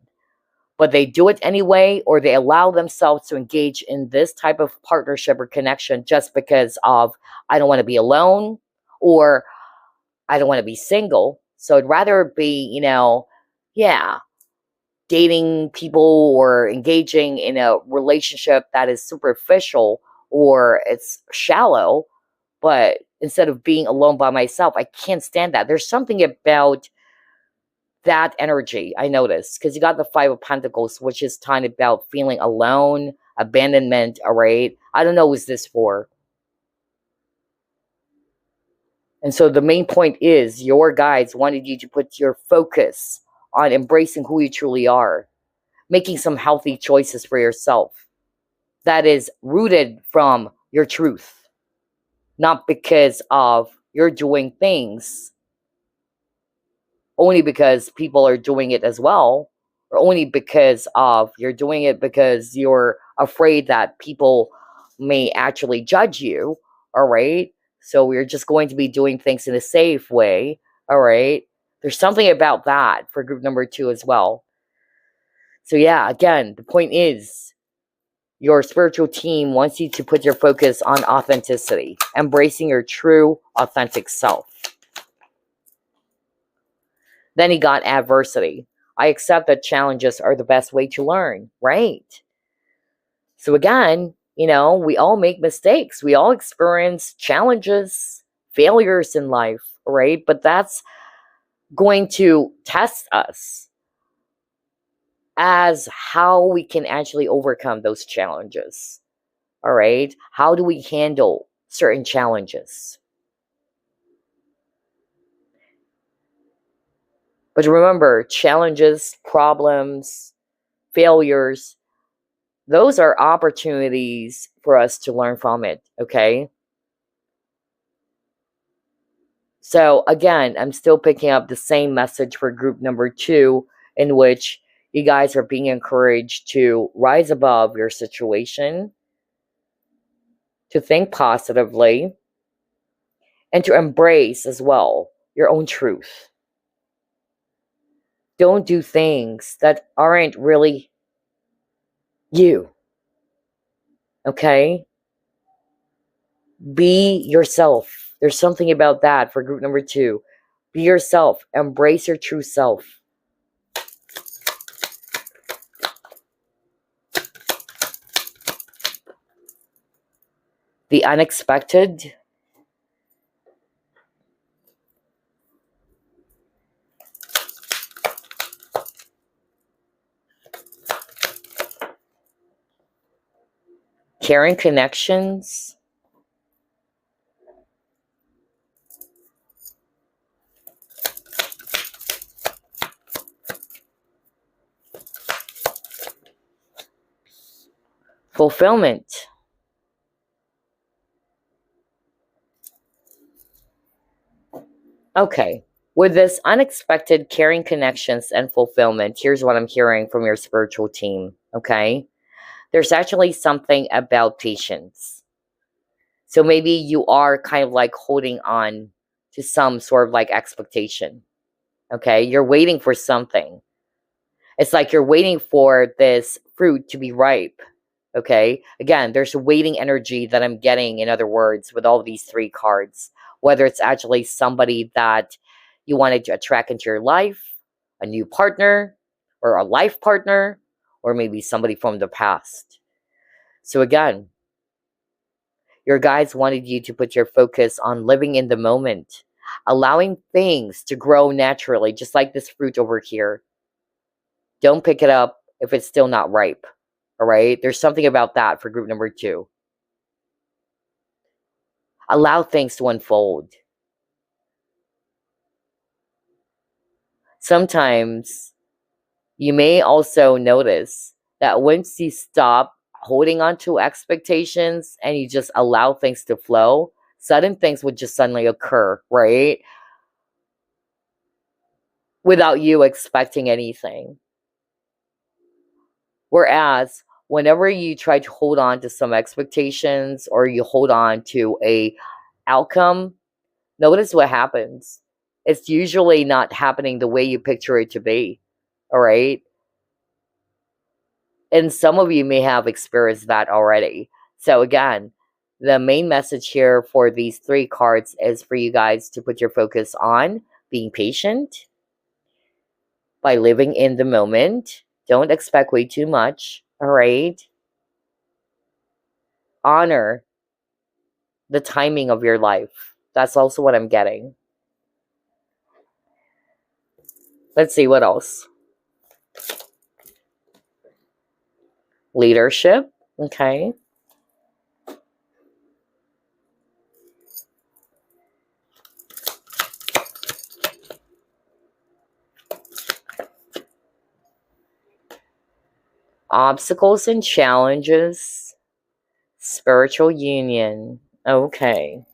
But they do it anyway, or they allow themselves to engage in this type of partnership or connection just because of, I don't want to be alone, or I don't want to be single. So I'd rather be, dating people or engaging in a relationship that is superficial or it's shallow, But instead of being alone by myself, I can't stand that. There's something about that energy I noticed, because you got the Five of Pentacles, which is talking about feeling alone, abandonment. All right, I don't know who's this for. And so the main point is your guides wanted you to put your focus on embracing who you truly are, making some healthy choices for yourself that is rooted from your truth, not because of you're doing things only because people are doing it as well, or only because of you're doing it because you're afraid that people may actually judge you. All right, so we're just going to be doing things in a safe way. All right, there's something about that for group number 2 as well. So yeah, again, the point is your spiritual team wants you to put your focus on authenticity, embracing your true authentic self. Then he got adversity. I accept that challenges are the best way to learn, right? So again, we all make mistakes. We all experience challenges, failures in life, right? But that's going to test us as how we can actually overcome those challenges, all right? How do we handle certain challenges? But remember, challenges, problems, failures, those are opportunities for us to learn from it, okay? So again, I'm still picking up the same message for group number 2, in which you guys are being encouraged to rise above your situation, to think positively, and to embrace as well your own truth. Don't do things that aren't really you, okay? Be yourself. There's something about that for group number 2. Be yourself. Embrace your true self. The unexpected. Caring connections. Fulfillment. Okay. With this unexpected caring connections and fulfillment, here's what I'm hearing from your spiritual team, okay? There's actually something about patience. So maybe you are kind of like holding on to some sort of like expectation, okay? You're waiting for something. It's like you're waiting for this fruit to be ripe, okay? Again, there's a waiting energy that I'm getting, in other words, with all these 3 cards. Whether it's actually somebody that you wanted to attract into your life, a new partner, or a life partner, or maybe somebody from the past. So again, your guides wanted you to put your focus on living in the moment, allowing things to grow naturally, just like this fruit over here. Don't pick it up if it's still not ripe. All right? There's something about that for group number 2. Allow things to unfold. Sometimes you may also notice that once you stop holding on to expectations and you just allow things to flow, sudden things would just suddenly occur, right? Without you expecting anything. Whereas whenever you try to hold on to some expectations or you hold on to a outcome, notice what happens. It's usually not happening the way you picture it to be. All right? And some of you may have experienced that already. So again, the main message here for these 3 cards is for you guys to put your focus on being patient, by living in the moment. Don't expect way too much. All right? Honor the timing of your life. That's also what I'm getting. Let's see what else. Leadership. Okay. Obstacles and challenges. Spiritual union. Okay.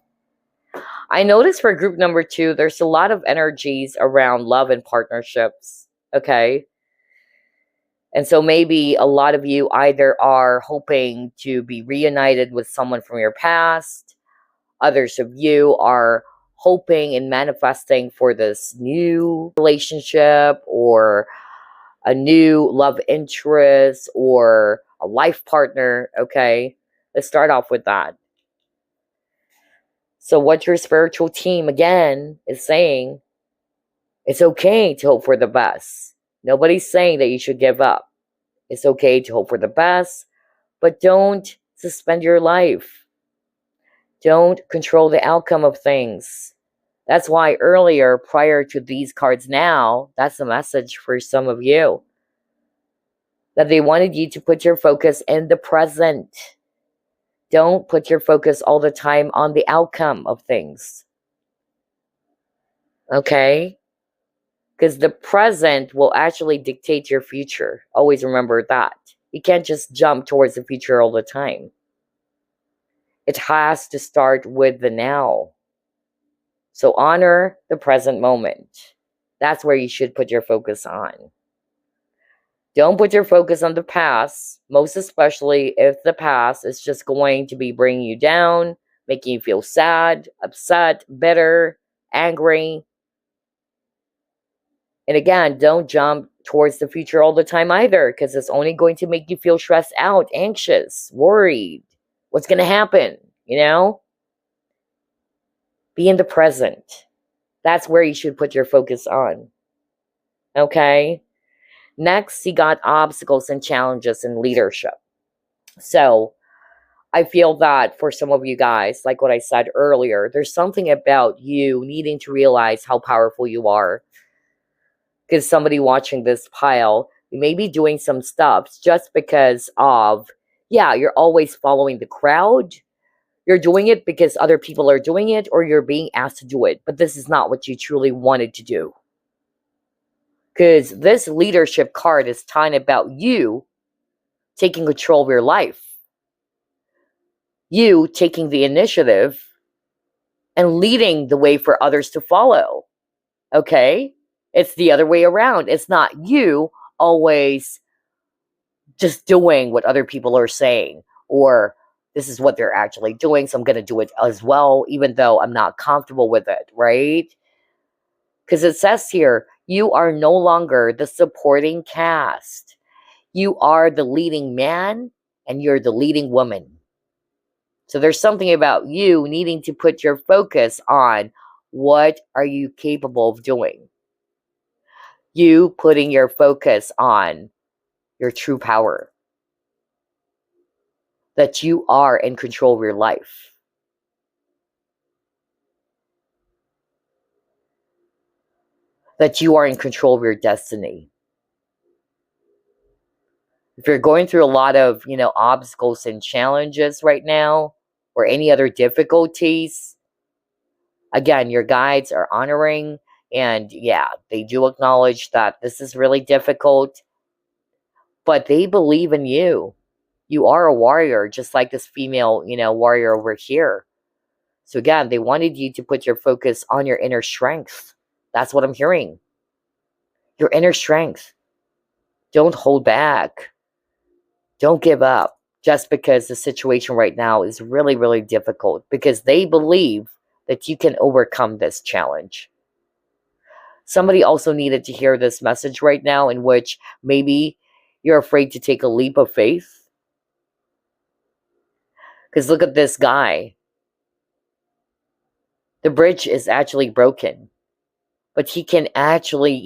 I noticed for group number 2, there's a lot of energies around love and partnerships. Okay. And so maybe a lot of you either are hoping to be reunited with someone from your past. Others of you are hoping and manifesting for this new relationship or a new love interest or a life partner. Okay. Let's start off with that. So what your spiritual team again is saying, it's okay to hope for the best. Nobody's saying that you should give up. It's okay to hope for the best, but don't suspend your life. Don't control the outcome of things. That's why earlier, prior to these cards now, that's a message for some of you. That they wanted you to put your focus in the present. Don't put your focus all the time on the outcome of things. Okay? Because the present will actually dictate your future. Always remember that. You can't just jump towards the future all the time. It has to start with the now. So honor the present moment. That's where you should put your focus on. Don't put your focus on the past, most especially if the past is just going to be bringing you down, making you feel sad, upset, bitter, angry. And again, don't jump towards the future all the time either, because it's only going to make you feel stressed out, anxious, worried. What's going to happen, you know? Be in the present. That's where you should put your focus on. Okay? Next, you got obstacles and challenges in leadership. So, I feel that for some of you guys, like what I said earlier, there's something about you needing to realize how powerful you are. Because somebody watching this pile, you may be doing some stuff just because of, yeah, you're always following the crowd. You're doing it because other people are doing it, or you're being asked to do it. But this is not what you truly wanted to do. Because this leadership card is talking about you taking control of your life. You taking the initiative and leading the way for others to follow. Okay? It's the other way around. It's not you always just doing what other people are saying, or this is what they're actually doing, so I'm going to do it as well, even though I'm not comfortable with it, right? Because it says here, you are no longer the supporting cast. You are the leading man, and you're the leading woman. So there's something about you needing to put your focus on what are you capable of doing. You putting your focus on your true power. That you are in control of your life. That you are in control of your destiny. If you're going through a lot of, obstacles and challenges right now, or any other difficulties, again, your guides are honoring, and yeah, they do acknowledge that this is really difficult, but they believe in you. You are a warrior, just like this female, warrior over here. So again, they wanted you to put your focus on your inner strength. That's what I'm hearing. Your inner strength. Don't hold back. Don't give up just because the situation right now is really, really difficult, because they believe that you can overcome this challenge. Somebody also needed to hear this message right now, in which maybe you're afraid to take a leap of faith. Because look at this guy. The bridge is actually broken, but he can actually,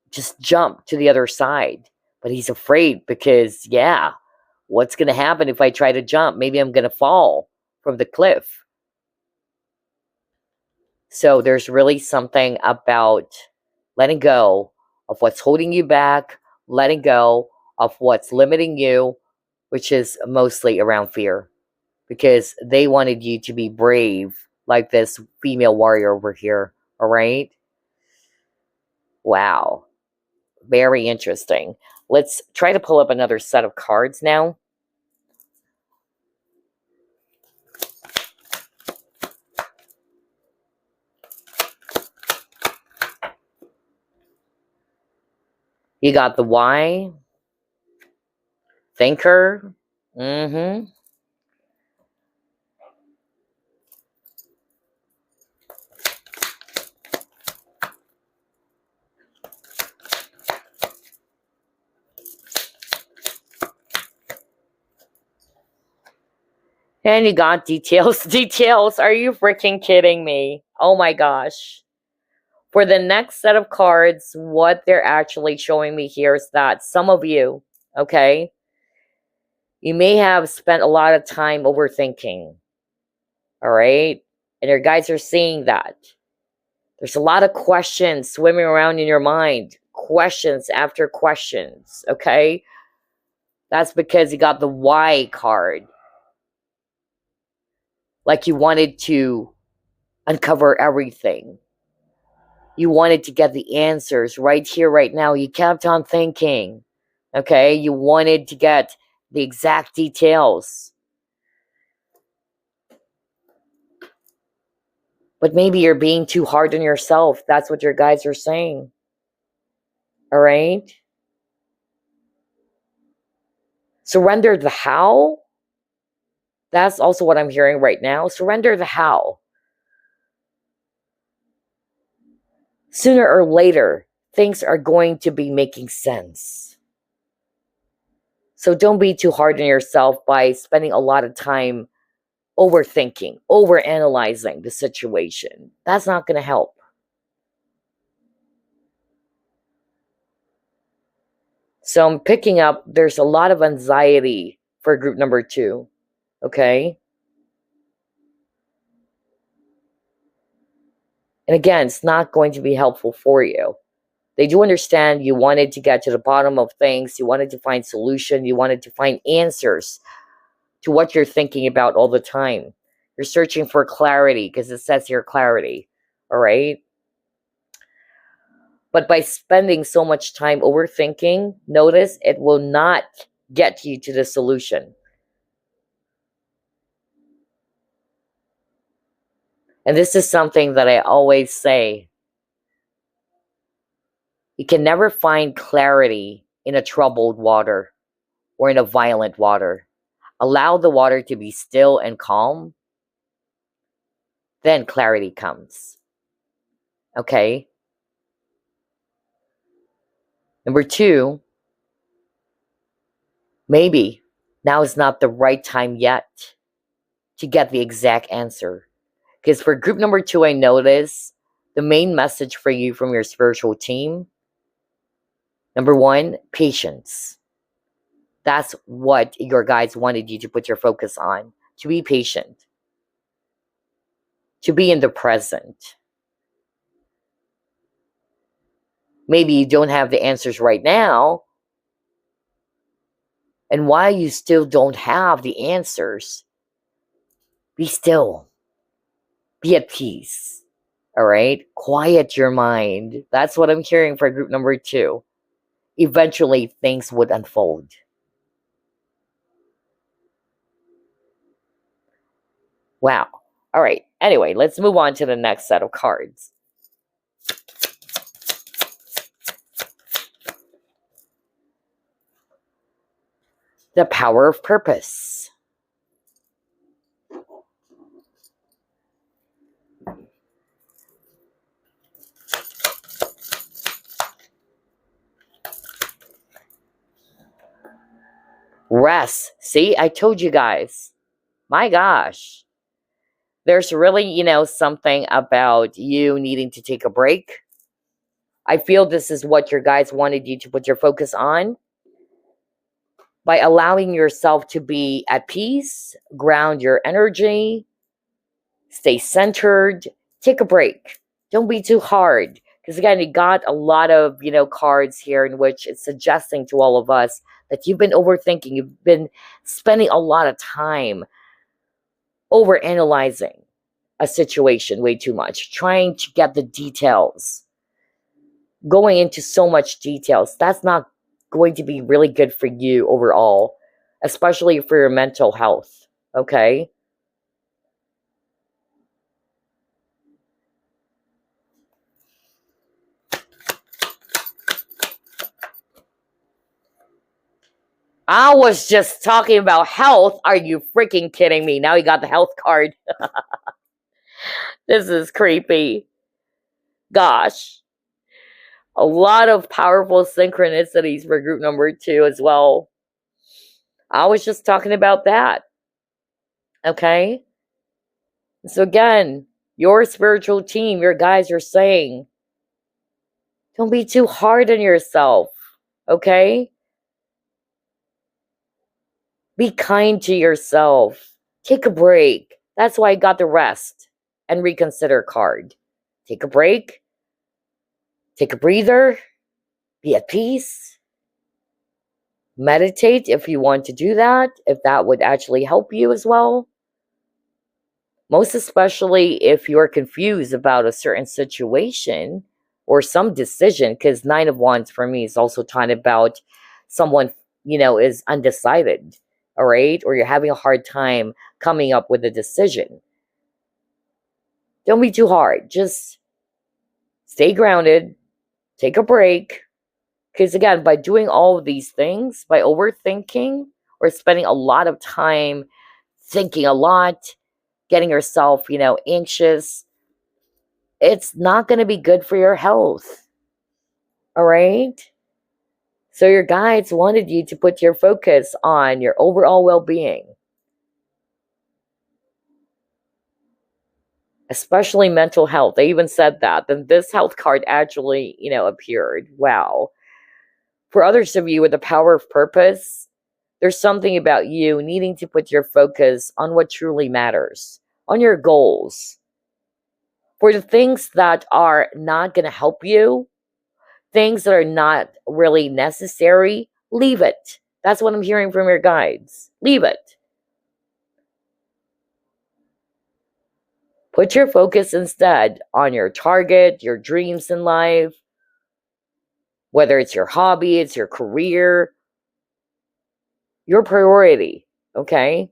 just jump to the other side. But he's afraid because, yeah, what's going to happen if I try to jump? Maybe I'm going to fall from the cliff. So there's really something about letting go of what's holding you back, letting go of what's limiting you, which is mostly around fear, because they wanted you to be brave, like this female warrior over here. All right. Wow. Very interesting. Let's try to pull up another set of cards now. You got the why, thinker. Mm-hmm. And you got details. Details. Are you freaking kidding me? Oh my gosh. For the next set of cards, what they're actually showing me here is that some of you, okay, you may have spent a lot of time overthinking. All right. And your guys are seeing that. There's a lot of questions swimming around in your mind. Questions after questions. Okay. That's because you got the why card. Like you wanted to uncover everything. You wanted to get the answers right here, right now. You kept on thinking. Okay. You wanted to get the exact details. But maybe you're being too hard on yourself. That's what your guys are saying. All right. Surrender the how. That's also what I'm hearing right now. Surrender the how. Sooner or later, things are going to be making sense. So don't be too hard on yourself by spending a lot of time overthinking, overanalyzing the situation. That's not going to help. So I'm picking up, there's a lot of anxiety for group number 2. Okay. And again, it's not going to be helpful for you. They do understand you wanted to get to the bottom of things. You wanted to find solution. You wanted to find answers to what you're thinking about all the time. You're searching for clarity because it says here clarity. All right. But by spending so much time overthinking, notice it will not get you to the solution. And this is something that I always say. You can never find clarity in a troubled water or in a violent water. Allow the water to be still and calm. Then clarity comes. Okay? Number 2, maybe now is not the right time yet to get the exact answer. Because for group number 2, I notice the main message for you from your spiritual team. Number 1, patience. That's what your guides wanted you to put your focus on. To be patient. To be in the present. Maybe you don't have the answers right now. And while you still don't have the answers, be still. Be at peace. All right? Quiet your mind. That's what I'm hearing for group number 2. Eventually, things would unfold. Wow. All right. Anyway, let's move on to the next set of cards. The power of purpose. Rest. See, I told you guys. My gosh. There's really, something about you needing to take a break. I feel this is what your guides wanted you to put your focus on. By allowing yourself to be at peace, ground your energy, stay centered, take a break. Don't be too hard. Because again, you got a lot of, cards here in which it's suggesting to all of us that you've been overthinking. You've been spending a lot of time overanalyzing a situation way too much, trying to get the details, going into so much details. That's not going to be really good for you overall, especially for your mental health, okay? I was just talking about health. Are you freaking kidding me? Now you got the health card. This is creepy. Gosh. A lot of powerful synchronicities for group number 2 as well. I was just talking about that. Okay? So again, your spiritual team, your guides are saying, don't be too hard on yourself. Okay? Be kind to yourself. Take a break. That's why I got the rest and reconsider card. Take a break. Take a breather. Be at peace. Meditate if you want to do that, if that would actually help you as well. Most especially if you're confused about a certain situation or some decision, because 9 of Wands for me is also talking about someone, is undecided, all right? Or you're having a hard time coming up with a decision. Don't be too hard. Just stay grounded. Take a break. Because again, by doing all of these things, by overthinking or spending a lot of time thinking a lot, getting yourself, anxious, it's not going to be good for your health. All right? So your guides wanted you to put your focus on your overall well-being. Especially mental health. They even said that. Then this health card actually, appeared. Wow. For others of you with the power of purpose, there's something about you needing to put your focus on what truly matters, on your goals. For the things that are not going to help you, things that are not really necessary, leave it. That's what I'm hearing from your guides. Leave it. Put your focus instead on your target, your dreams in life, whether it's your hobby, it's your career, your priority, okay?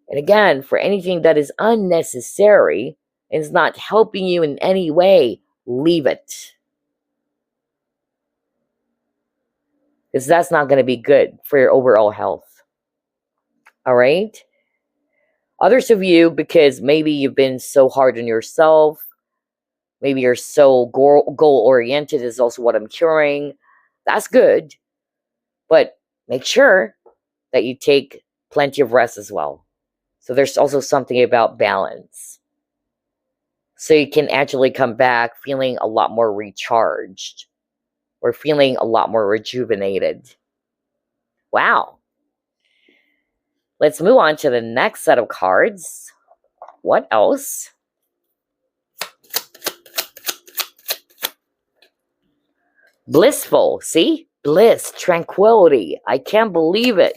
And again, for anything that is unnecessary and is not helping you in any way, leave it. Because that's not going to be good for your overall health. All right? Others of you, because maybe you've been so hard on yourself, maybe you're so goal-oriented is also what I'm hearing. That's good. But make sure that you take plenty of rest as well. So there's also something about balance. So you can actually come back feeling a lot more recharged or feeling a lot more rejuvenated. Wow. Let's move on to the next set of cards. What else? Blissful. See? Bliss, tranquility. I can't believe it.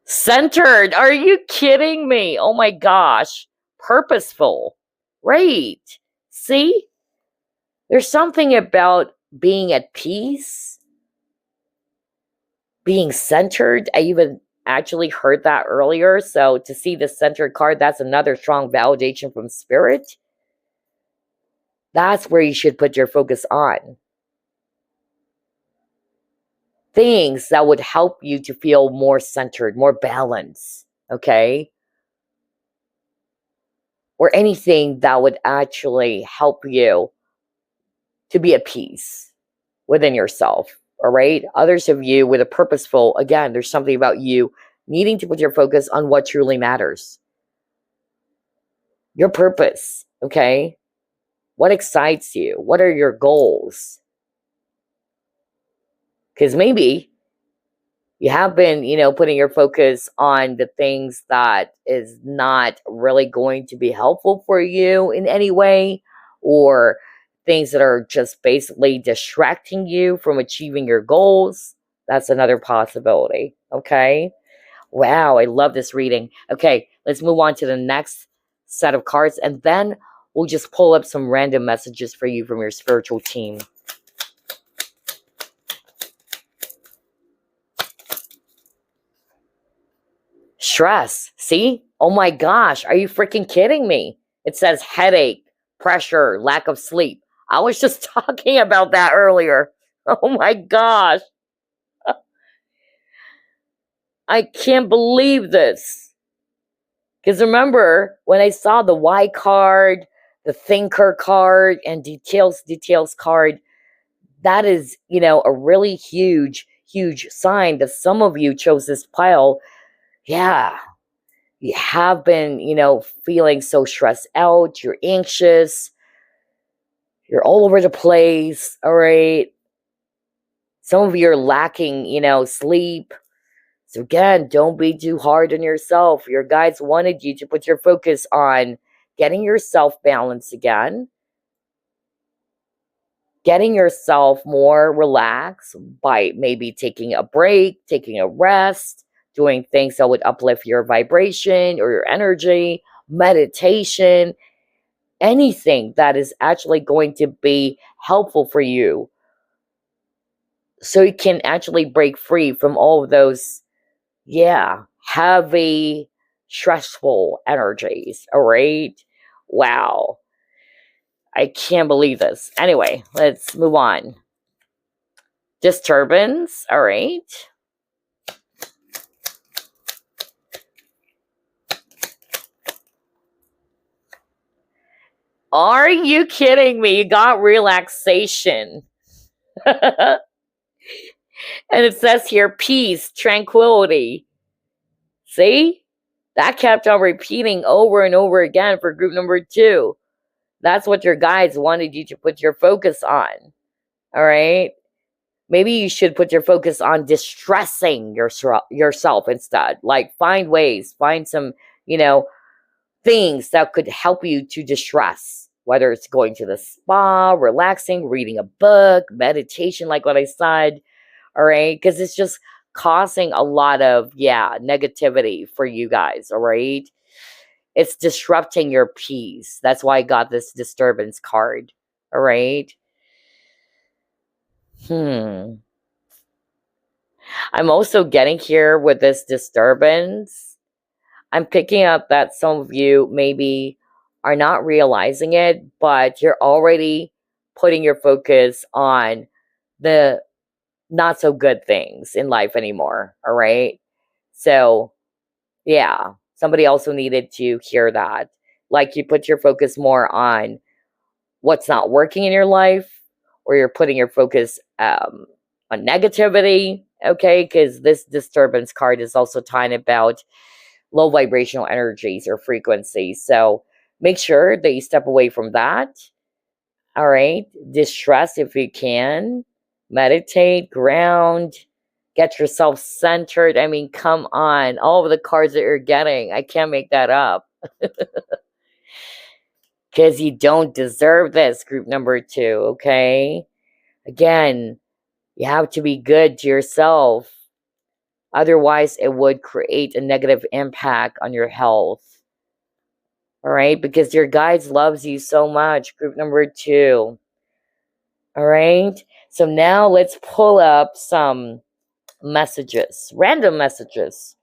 Centered. Are you kidding me? Oh my gosh. Purposeful. Right. See? There's something about being at peace, being centered. I even actually heard that earlier. So to see the centered card, that's another strong validation from Spirit. That's where you should put your focus on. Things that would help you to feel more centered, more balanced, okay? Or anything that would actually help you to be at peace within yourself, all right? Others of you with a purposeful, again, there's something about you needing to put your focus on what truly matters. Your purpose, okay? What excites you? What are your goals? Because maybe You have been, putting your focus on the things that is not really going to be helpful for you in any way, or things that are just basically distracting you from achieving your goals. That's another possibility. Okay. Wow. I love this reading. Okay. Let's move on to the next set of cards, and then we'll just pull up some random messages for you from your spiritual team. Stress. See? Oh my gosh. Are you freaking kidding me? It says headache, pressure, lack of sleep. I was just talking about that earlier. Oh my gosh. I can't believe this. Because remember, when I saw the Y card, the thinker card, and details card, that is, a really huge, huge sign that some of you chose this pile. Yeah, you have been, feeling so stressed out. You're anxious. You're all over the place. All right. Some of you are lacking, sleep. So again, don't be too hard on yourself. Your guides wanted you to put your focus on getting yourself balanced again, getting yourself more relaxed by maybe taking a break, taking a rest, doing things that would uplift your vibration or your energy, meditation, anything that is actually going to be helpful for you, so you can actually break free from all of those, heavy, stressful energies. All right. Wow. I can't believe this. Anyway, let's move on. Disturbance. All right. Are you kidding me? You got relaxation. And it says here, peace, tranquility. See? That kept on repeating over and over again for group number 2. That's what your guides wanted you to put your focus on. All right? Maybe you should put your focus on distressing yourself instead. Like, find ways, find some, things that could help you to distress. Whether it's going to the spa, relaxing, reading a book, meditation, like what I said. All right? Because it's just causing a lot of, negativity for you guys. All right? It's disrupting your peace. That's why I got this disturbance card. All right? I'm also getting here with this disturbance. I'm picking up that some of you maybe are not realizing it, but you're already putting your focus on the not so good things in life anymore. All right? So, somebody also needed to hear that. Like, you put your focus more on what's not working in your life, or you're putting your focus on negativity, okay? Because this disturbance card is also talking about low vibrational energies or frequencies. So make sure that you step away from that. All right? Distress if you can. Meditate, ground, get yourself centered. I mean, come on. All of the cards that you're getting, I can't make that up. Because you don't deserve this, group number 2, okay? Again, you have to be good to yourself. Otherwise, it would create a negative impact on your health. All right? Because your guides loves you so much, group number 2. All right? So now let's pull up some messages, random messages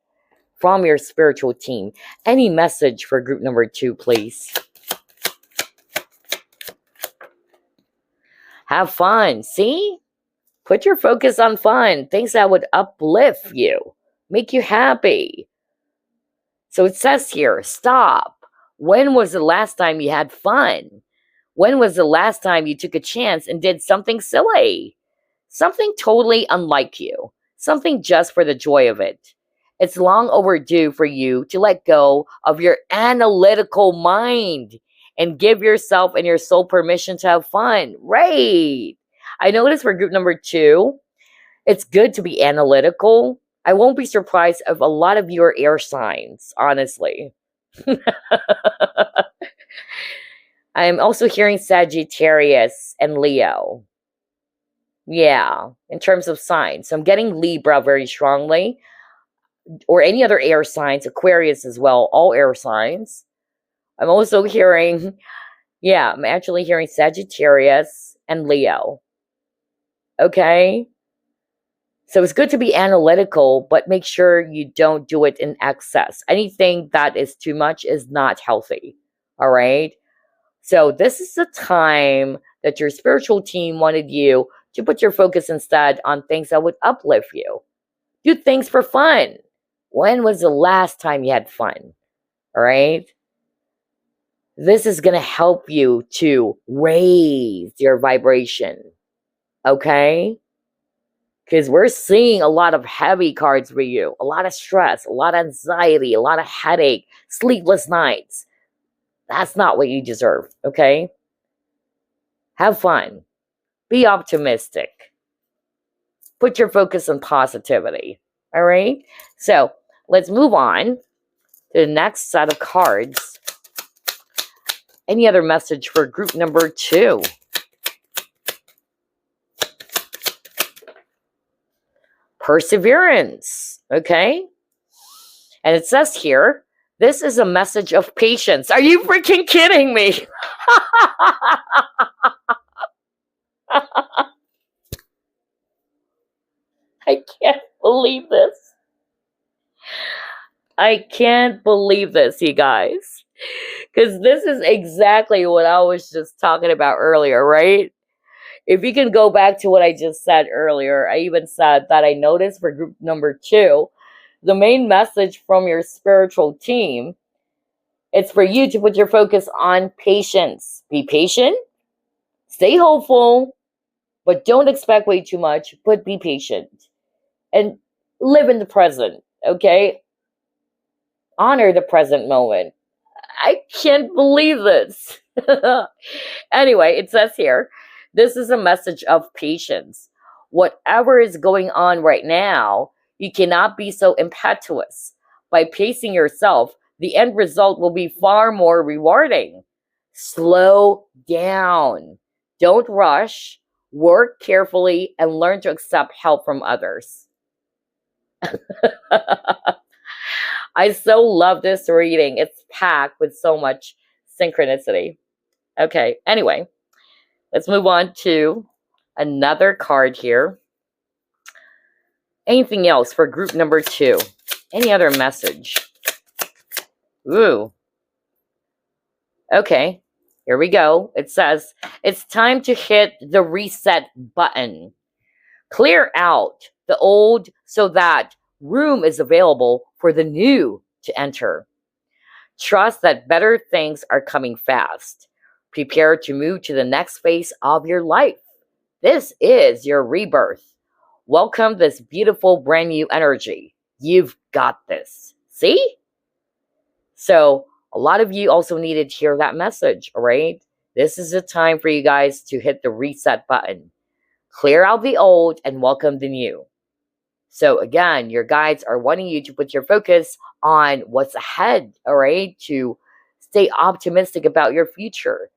from your spiritual team. Any message for group number 2, please. Have fun. See? Put your focus on fun. Things that would uplift you. Make you happy. So it says here, stop. When was the last time you had fun? When was the last time you took a chance and did something silly? Something totally unlike you. Something just for the joy of it. It's long overdue for you to let go of your analytical mind and give yourself and your soul permission to have fun. Right. I noticed for group number 2, it's good to be analytical, I won't be surprised if a lot of you are air signs, honestly. I'm also hearing Sagittarius and Leo. Yeah, in terms of signs. So I'm getting Libra very strongly, or any other air signs, Aquarius as well, all air signs. I'm also hearing, yeah, I'm actually hearing Sagittarius and Leo. Okay? So it's good to be analytical, but make sure you don't do it in excess. Anything that is too much is not healthy. All right? So this is the time that your spiritual team wanted you to put your focus instead on things that would uplift you. Do things for fun. When was the last time you had fun? All right? This is going to help you to raise your vibration. Okay? Because we're seeing a lot of heavy cards for you. A lot of stress, a lot of anxiety, a lot of headache, sleepless nights. That's not what you deserve. Okay? Have fun. Be optimistic. Put your focus on positivity. All right? So let's move on to the next set of cards. Any other message for group number 2? Perseverance. Okay? And it says here, this is a message of patience. Are you freaking kidding me? I can't believe this. I can't believe this, you guys. Because this is exactly what I was just talking about earlier, right? If you can go back to what I just said earlier, I even said that I noticed for group number 2, the main message from your spiritual team, it's for you to put your focus on patience. Be patient, stay hopeful, but don't expect way too much, but be patient. And live in the present, okay? Honor the present moment. I can't believe this. Anyway, it says here, this is a message of patience. Whatever is going on right now, you cannot be so impetuous. By pacing yourself, the end result will be far more rewarding. Slow down. Don't rush. Work carefully and learn to accept help from others. I so love this reading. It's packed with so much synchronicity. Okay, anyway, let's move on to another card here. Anything else for group number 2? Any other message? Ooh. Okay, here we go. It says, it's time to hit the reset button. Clear out the old so that room is available for the new to enter. Trust that better things are coming fast. Prepare to move to the next phase of your life. This is your rebirth. Welcome this beautiful brand new energy. You've got this. See? So a lot of you also needed to hear that message, all right? This is the time for you guys to hit the reset button. Clear out the old and welcome the new. So again, your guides are wanting you to put your focus on what's ahead, all right? To stay optimistic about your future.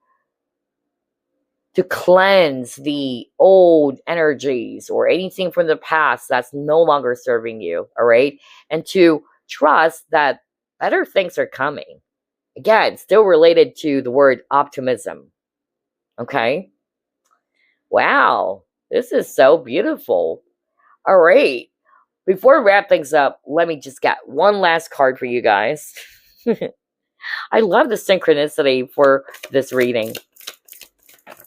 To cleanse the old energies or anything from the past that's no longer serving you, all right? And to trust that better things are coming. Again, still related to the word optimism, okay? Wow, this is so beautiful. All right. Before we wrap things up, let me just get one last card for you guys. I love the synchronicity for this reading.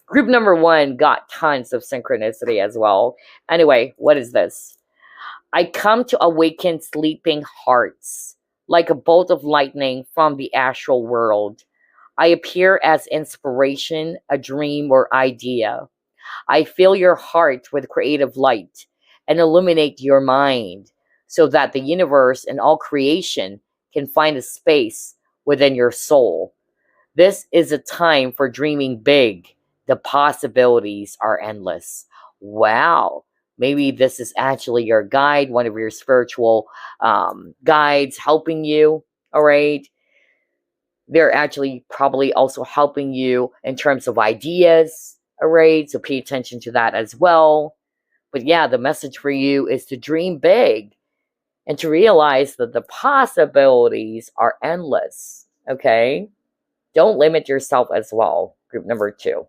Group number 1 got tons of synchronicity as well. Anyway, what is this? I come to awaken sleeping hearts, like a bolt of lightning from the astral world. I appear as inspiration, a dream, or idea. I fill your heart with creative light and illuminate your mind so that the universe and all creation can find a space within your soul. This is a time for dreaming big. The possibilities are endless. Wow. Maybe this is actually your guide, one of your spiritual guides helping you, all right? They're actually probably also helping you in terms of ideas, all right? So pay attention to that as well. But yeah, the message for you is to dream big and to realize that the possibilities are endless, okay? Don't limit yourself as well, group number 2.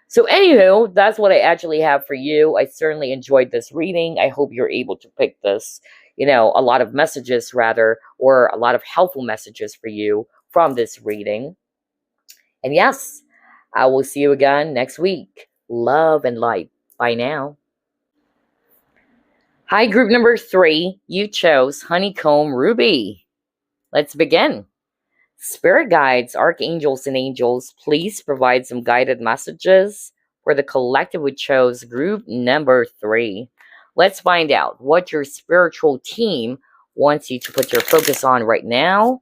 So anywho, that's what I actually have for you. I certainly enjoyed this reading. I hope you're able to pick this, a lot of messages rather, or a lot of helpful messages for you from this reading. And yes, I will see you again next week. Love and light. Bye now. Hi, group number 3. You chose Honeycomb Ruby. Let's begin. Spirit guides, archangels, and angels, please provide some guided messages for the collective who chose group number 3. Let's find out what your spiritual team wants you to put your focus on right now.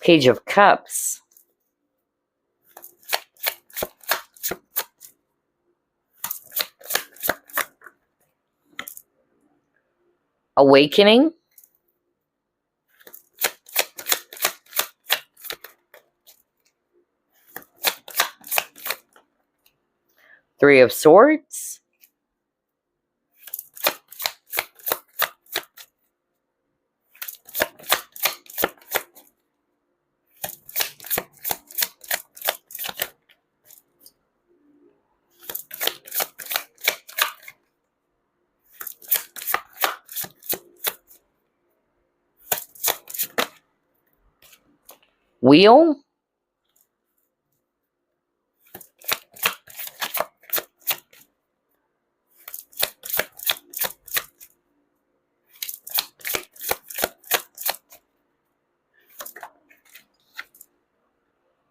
Page of Cups. Awakening. Three of Swords. Wheel.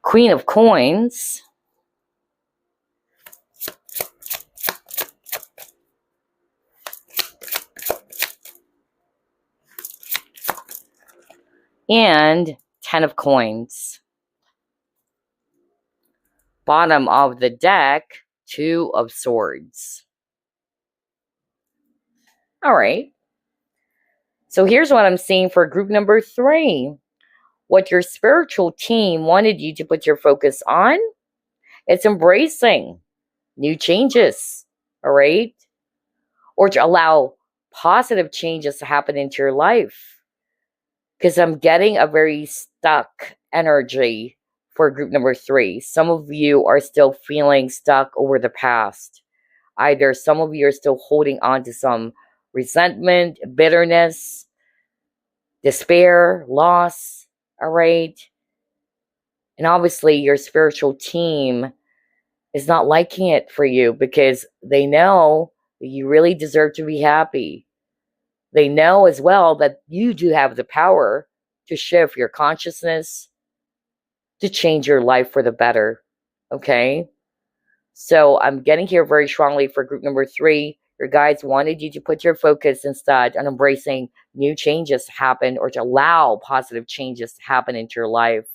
Queen of Coins. And 10 of Coins. Bottom of the deck, 2 of Swords. All right. So here's what I'm seeing for group number 3. What your spiritual team wanted you to put your focus on, it's embracing new changes, all right? Or to allow positive changes to happen into your life. Because I'm getting a very stuck energy for group number 3. Some of you are still feeling stuck over the past. Either some of you are still holding on to some resentment, bitterness, despair, loss, all right? And obviously your spiritual team is not liking it for you because they know that you really deserve to be happy. They know as well that you do have the power to shift your consciousness, to change your life for the better, okay? So I'm getting here very strongly for group number 3. Your guides wanted you to put your focus instead on embracing new changes to happen or to allow positive changes to happen into your life.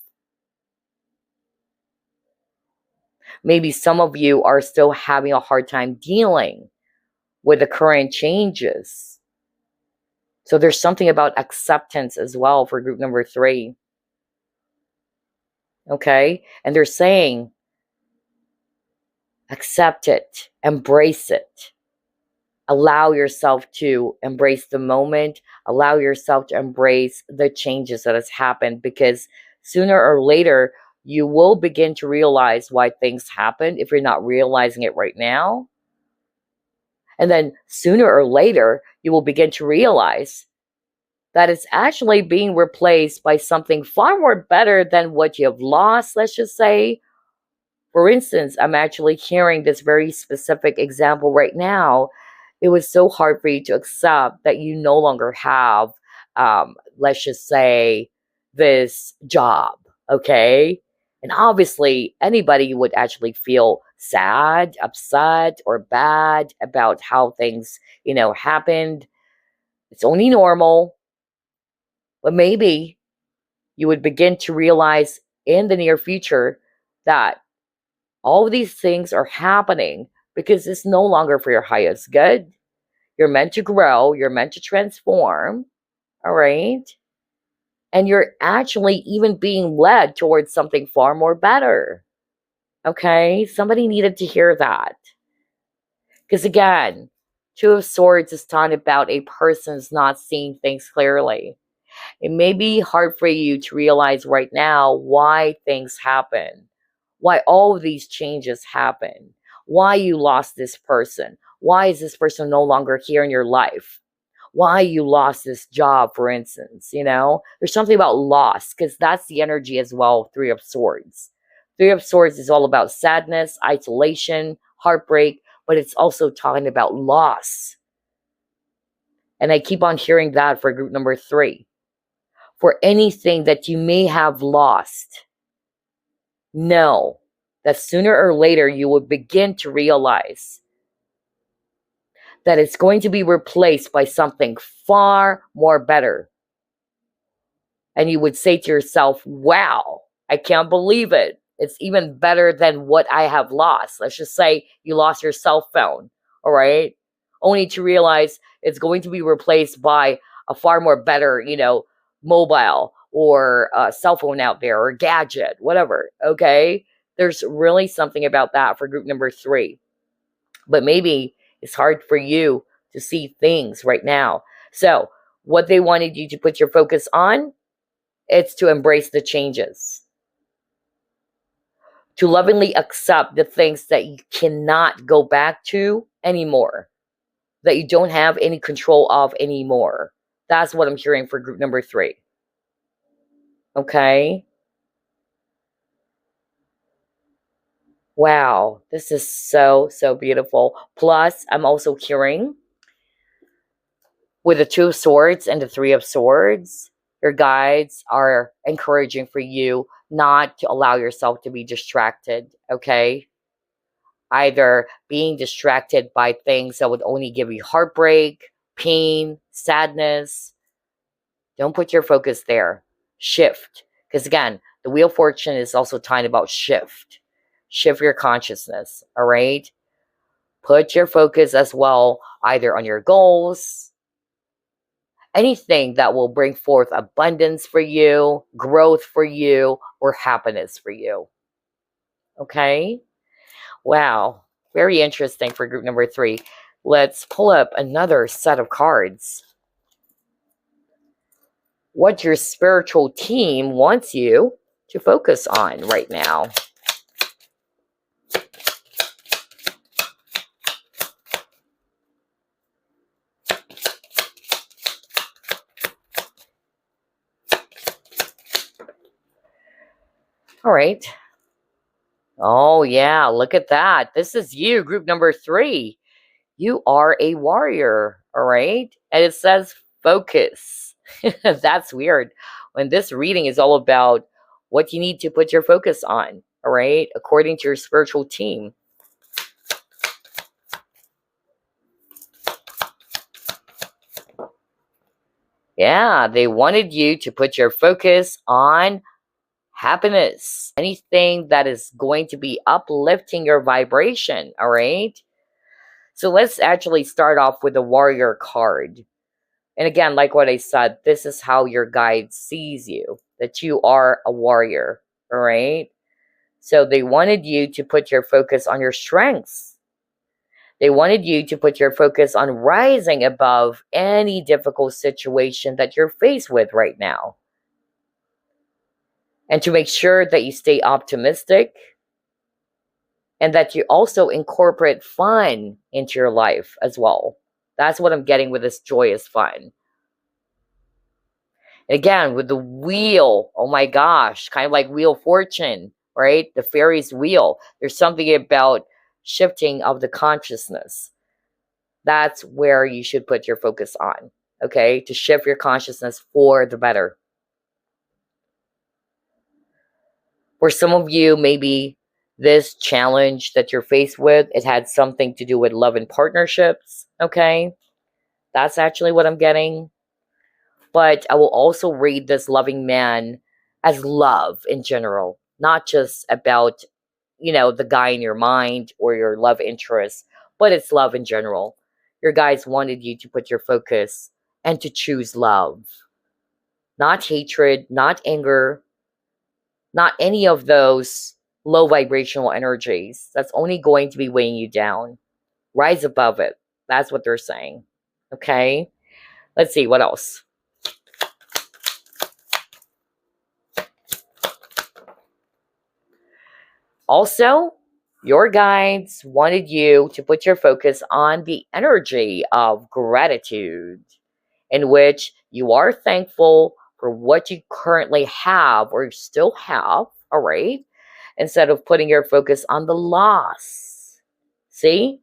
Maybe some of you are still having a hard time dealing with the current changes. So there's something about acceptance as well for group number 3. Okay? And they're saying, accept it, embrace it. Allow yourself to embrace the moment. Allow yourself to embrace the changes that has happened, because sooner or later, you will begin to realize why things happen if you're not realizing it right now. And then sooner or later, you will begin to realize that it's actually being replaced by something far more better than what you have lost, let's just say. For instance, I'm actually hearing this very specific example right now. It was so hard for you to accept that you no longer have, let's just say, this job, okay? And obviously, anybody would actually feel sad, upset, or bad about how things, happened. It's only normal. But maybe you would begin to realize in the near future that all of these things are happening because it's no longer for your highest good. You're meant to grow, you're meant to transform, all right? And you're actually even being led towards something far more better. Okay? Somebody needed to hear that. Because again, Two of Swords is talking about a person's not seeing things clearly. It may be hard for you to realize right now why things happen, why all of these changes happen, why you lost this person, why is this person no longer here in your life, why you lost this job, for instance. There's something about loss, because that's the energy as well. Three of Swords. Three of Swords is all about sadness, isolation, heartbreak, but it's also talking about loss. And I keep on hearing that for group number 3. For anything that you may have lost, know that sooner or later you will begin to realize that it's going to be replaced by something far more better. And you would say to yourself, wow, I can't believe it. It's even better than what I have lost. Let's just say you lost your cell phone, all right? Only to realize it's going to be replaced by a far more better, mobile or cell phone out there, or gadget, whatever, okay? There's really something about that for group number 3. But maybe it's hard for you to see things right now. So what they wanted you to put your focus on, it's to embrace the changes. To lovingly accept the things that you cannot go back to anymore, that you don't have any control of anymore. That's what I'm hearing for group number 3. Okay? Wow, this is so, so beautiful. Plus, I'm also hearing with the Two of Swords and the Three of Swords, your guides are encouraging for you not to allow yourself to be distracted, okay? Either being distracted by things that would only give you heartbreak, pain, sadness. Don't put your focus there. Shift. Because again, the Wheel of Fortune is also talking about shift. Shift your consciousness, all right? Put your focus as well either on your goals, anything that will bring forth abundance for you, growth for you, or happiness for you. Okay? Wow. Very interesting for group number 3. Let's pull up another set of cards. What your spiritual team wants you to focus on right now. All right. Oh, yeah. Look at that. This is you, group number 3. You are a warrior. All right. And it says focus. That's weird. When this reading is all about what you need to put your focus on. All right. According to your spiritual team. Yeah. They wanted you to put your focus on happiness, anything that is going to be uplifting your vibration, all right? So let's actually start off with the warrior card. And again, like what I said, this is how your guide sees you, that you are a warrior, all right? So they wanted you to put your focus on your strengths. They wanted you to put your focus on rising above any difficult situation that you're faced with right now. And to make sure that you stay optimistic and that you also incorporate fun into your life as well. That's what I'm getting with this joyous fun. And again, with the wheel, oh my gosh, kind of like Wheel of Fortune, right? The fairy's wheel. There's something about shifting of the consciousness. That's where you should put your focus on, okay? To shift your consciousness for the better. For some of you, maybe this challenge that you're faced with, it had something to do with love and partnerships, okay? That's actually what I'm getting. But I will also read this loving man as love in general, not just about, the guy in your mind or your love interest, but it's love in general. Your guys wanted you to put your focus and to choose love, not hatred, not anger, not any of those low vibrational energies. That's only going to be weighing you down. Rise above it. That's what they're saying. Okay? Let's see, what else? Also, your guides wanted you to put your focus on the energy of gratitude, in which you are thankful for what you currently have or still have, all right? Instead of putting your focus on the loss. See?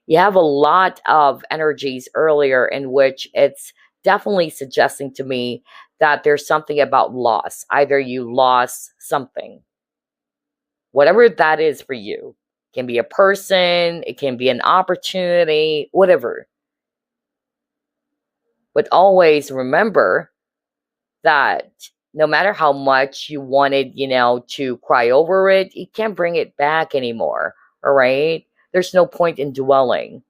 You have a lot of energies earlier in which it's definitely suggesting to me that there's something about loss. Either you lost something, whatever that is for you. It can be a person, it can be an opportunity, whatever. But always remember that no matter how much you wanted, to cry over it, you can't bring it back anymore. All right? There's no point in dwelling.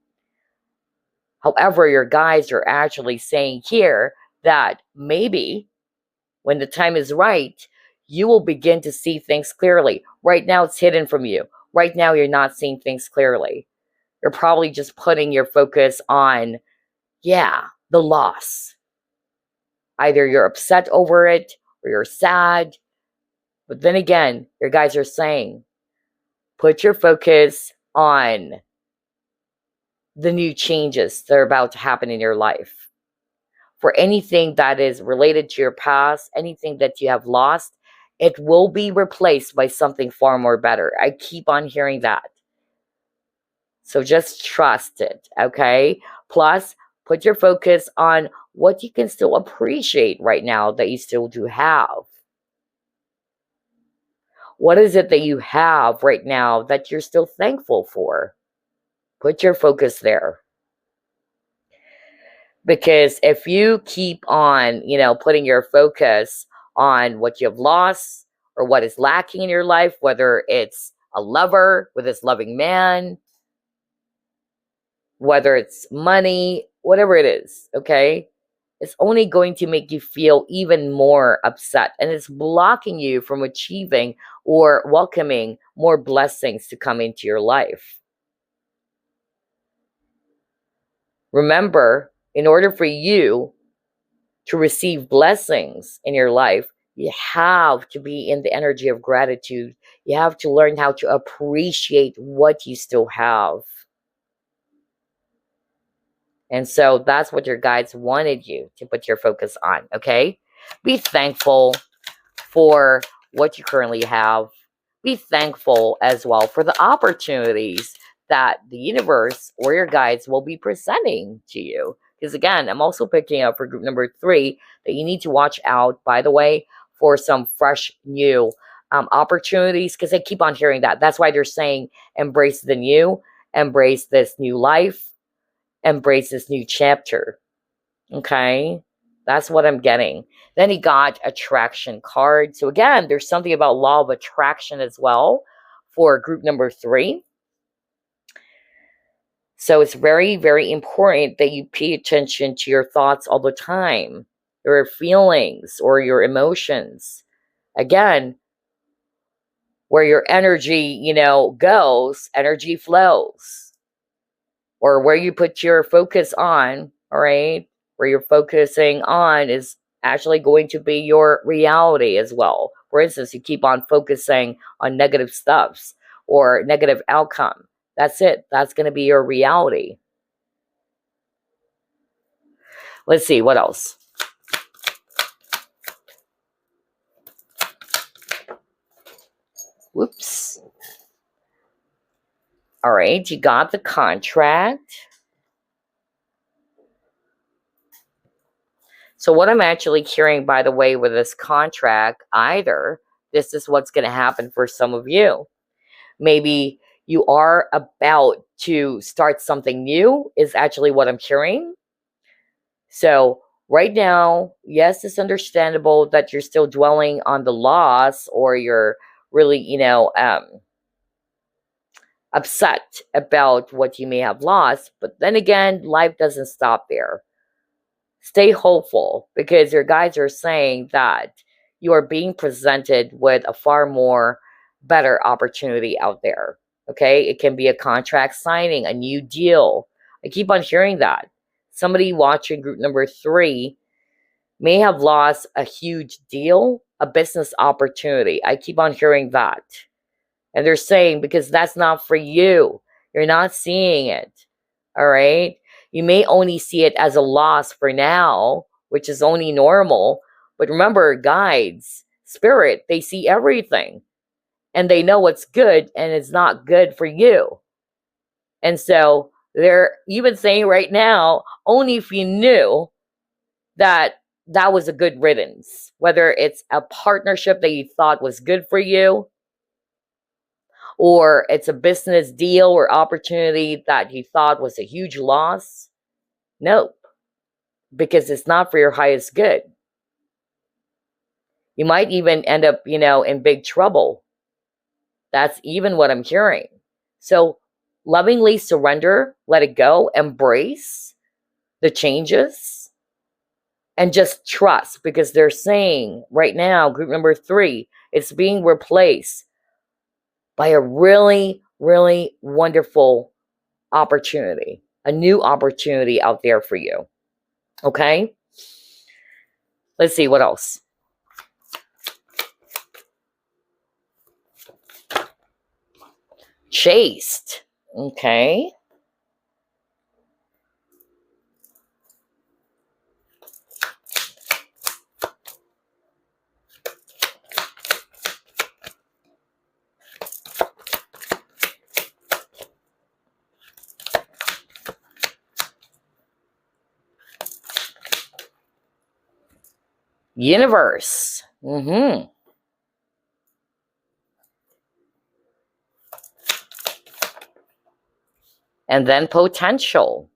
However, your guides are actually saying here that maybe when the time is right, you will begin to see things clearly. Right now, it's hidden from you. Right now, you're not seeing things clearly. You're probably just putting your focus on, the loss. Either you're upset over it or you're sad. But then again, your guys are saying, put your focus on the new changes that are about to happen in your life. For anything that is related to your past, anything that you have lost, it will be replaced by something far more better. I keep on hearing that. So just trust it, okay? Plus, put your focus on what you can still appreciate right now that you still do have. What is it that you have right now that you're still thankful for? Put your focus there. Because if you keep on, putting your focus on what you've lost or what is lacking in your life, whether it's a lover with this loving man, whether it's money, whatever it is, okay? It's only going to make you feel even more upset, and it's blocking you from achieving or welcoming more blessings to come into your life. Remember, in order for you to receive blessings in your life, you have to be in the energy of gratitude. You have to learn how to appreciate what you still have. And so that's what your guides wanted you to put your focus on, okay? Be thankful for what you currently have. Be thankful as well for the opportunities that the universe or your guides will be presenting to you. Because again, I'm also picking up for group number 3 that you need to watch out, by the way, for some fresh new opportunities. Because I keep on hearing that. That's why they're saying embrace the new, embrace this new life, embrace this new chapter. Okay? That's what I'm getting. Then he got attraction card. So again, there's something about law of attraction as well for group number 3. So it's very, very important that you pay attention to your thoughts all the time, your feelings or your emotions. Again, where your energy, goes, energy flows. Or where you put your focus on, all right, where you're focusing on is actually going to be your reality as well. For instance, you keep on focusing on negative stuffs or negative outcome. That's it. That's going to be your reality. Let's see, what else? Whoops. All right, you got the contract. So what I'm actually hearing, by the way, with this contract, either this is what's going to happen for some of you. Maybe you are about to start something new is actually what I'm hearing. So Right now, yes, it's understandable that you're still dwelling on the loss, or you're really, upset about what you may have lost. But then again, life doesn't stop there. Stay hopeful, because your guides are saying that you are being presented with a far more better opportunity out there. Okay, it can be a contract signing, a new deal. I keep on hearing that. Somebody watching group number 3 may have lost a huge deal, a business opportunity. I keep on hearing that. And they're saying, because that's not for you, you're not seeing it. All right. You may only see it as a loss for now, which is only normal. But remember, guides, spirit, they see everything, and they know what's good and it's not good for you. And so they're even saying right now, only if you knew that that was a good riddance, whether it's a partnership that you thought was good for you, or it's a business deal or opportunity that you thought was a huge loss. Nope, because it's not for your highest good. You might even end up, in big trouble. That's even what I'm hearing. So lovingly surrender, let it go, embrace the changes, and just trust, because they're saying right now, group number 3, it's being replaced by a really, really wonderful opportunity, a new opportunity out there for you. Okay? Let's see what else. Chased. Okay. Universe. And then potential.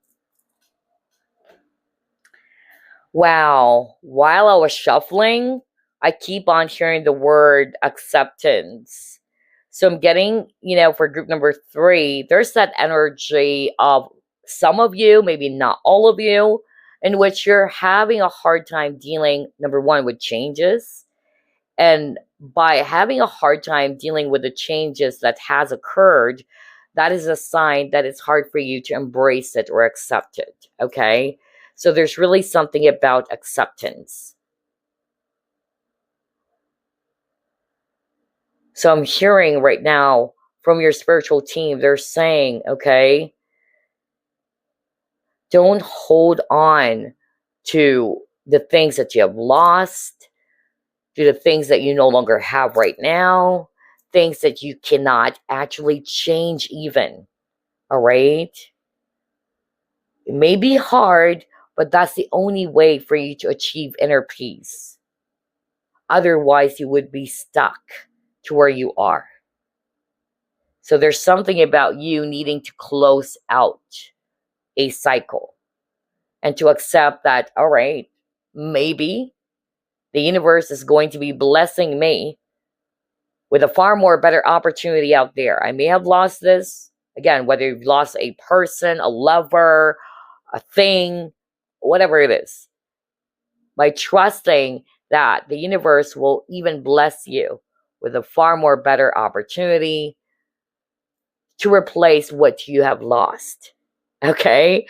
Wow. While I was shuffling, I keep on hearing the word acceptance. So I'm getting, for group number 3, there's that energy of some of you, maybe not all of you, in which you're having a hard time dealing, number 1, with changes. And by having a hard time dealing with the changes that has occurred, that is a sign that it's hard for you to embrace it or accept it. Okay? So there's really something about acceptance. So I'm hearing right now from your spiritual team, they're saying, okay, don't hold on to the things that you have lost, to the things that you no longer have right now, things that you cannot actually change even. All right? It may be hard, but that's the only way for you to achieve inner peace. Otherwise, you would be stuck to where you are. So there's something about you needing to close out a cycle and to accept that, all right, maybe the universe is going to be blessing me with a far more better opportunity out there. I may have lost this. Again, whether you've lost a person, a lover, a thing, whatever it is. By trusting that the universe will even bless you with a far more better opportunity to replace what you have lost. Okay?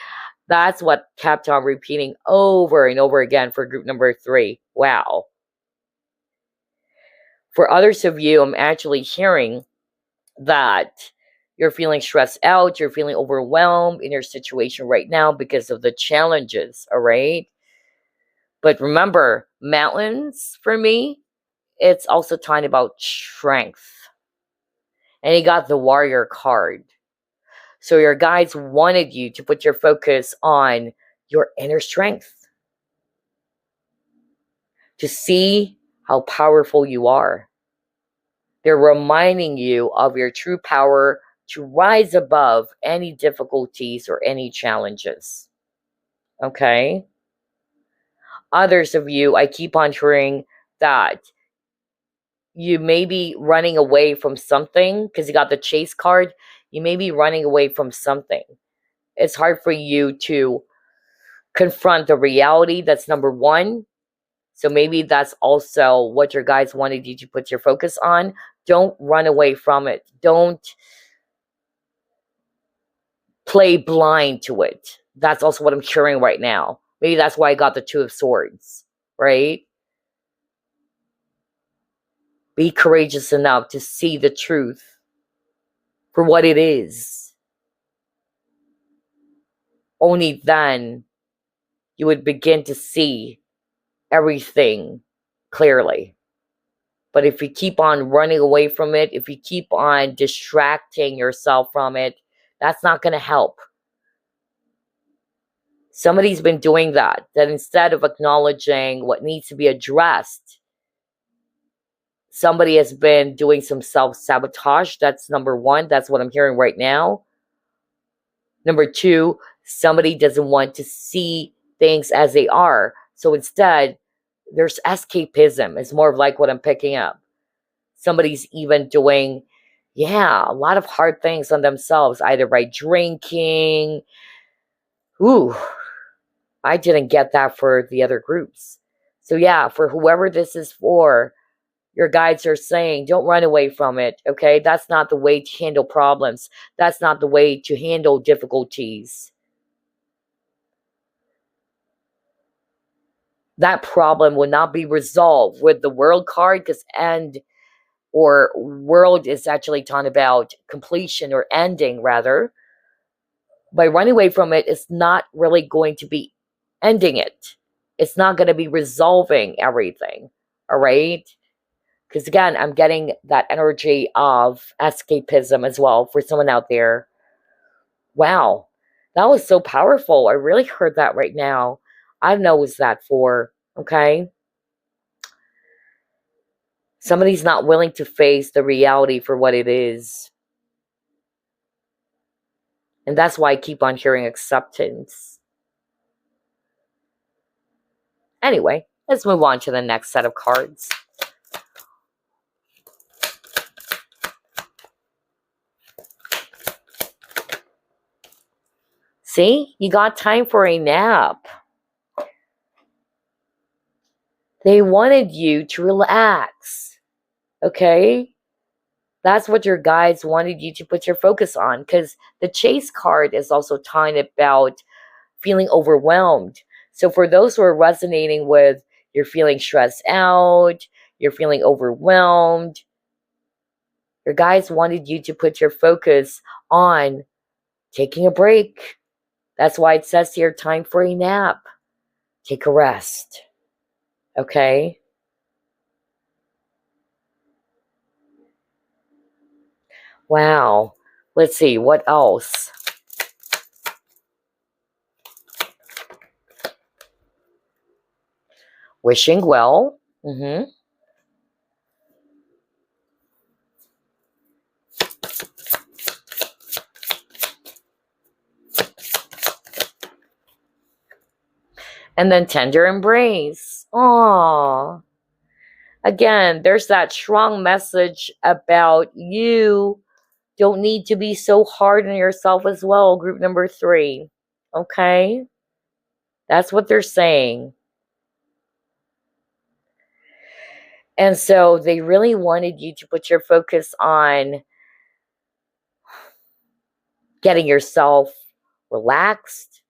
That's what kept on repeating over and over again for group number 3. Wow. For others of you, I'm actually hearing that you're feeling stressed out, you're feeling overwhelmed in your situation right now because of the challenges, all right? But remember, mountains, for me, it's also talking about strength. And you got the warrior card. So your guides wanted you to put your focus on your inner strength, to see how powerful you are. They're reminding you of your true power to rise above any difficulties or any challenges. Okay? others of you, I keep on hearing that you may be running away from something because you got the chase card. You may be running away from something. It's hard for you to confront the reality. That's number one. So maybe that's also what your guides wanted you to put your focus on. Don't run away from it. Don't play blind to it. That's also what I'm hearing right now. Maybe that's why I got the Two of Swords, right? Be courageous enough to see the truth for what it is. Only then you would begin to see everything clearly. But if you keep on running away from it, if you keep on distracting yourself from it, that's not going to help. Somebody's been doing that instead of acknowledging what needs to be addressed, somebody has been doing some self-sabotage. That's number one. That's what I'm hearing right now. Number two, somebody doesn't want to see things as they are. So instead, there's escapism. It's more of like what I'm picking up. Somebody's even doing, a lot of hard things on themselves, either by drinking. Ooh, I didn't get that for the other groups. So yeah, for whoever this is for, your guides are saying, don't run away from it, okay? That's not the way to handle problems. That's not the way to handle difficulties. That problem will not be resolved with the World card, because world is actually talking about completion or ending, rather. By running away from it, it's not really going to be ending it. It's not going to be resolving everything, all right? Because again, I'm getting that energy of escapism as well for someone out there. Wow, that was so powerful. I really heard that right now. I don't know what's that for, okay? Somebody's not willing to face the reality for what it is. And that's why I keep on hearing acceptance. Anyway, let's move on to the next set of cards. See, you got time for a nap. They wanted you to relax, okay? That's what your guides wanted you to put your focus on, because the Chase card is also talking about feeling overwhelmed. So for those who are resonating with, you're feeling stressed out, you're feeling overwhelmed, your guides wanted you to put your focus on taking a break. That's why it says here, time for a nap. Take a rest. Okay? Wow. Let's see, what else? Wishing well. And then tender embrace. Aww. Again, there's that strong message about you don't need to be so hard on yourself as well, group number 3. Okay? That's what they're saying. And so they really wanted you to put your focus on getting yourself relaxed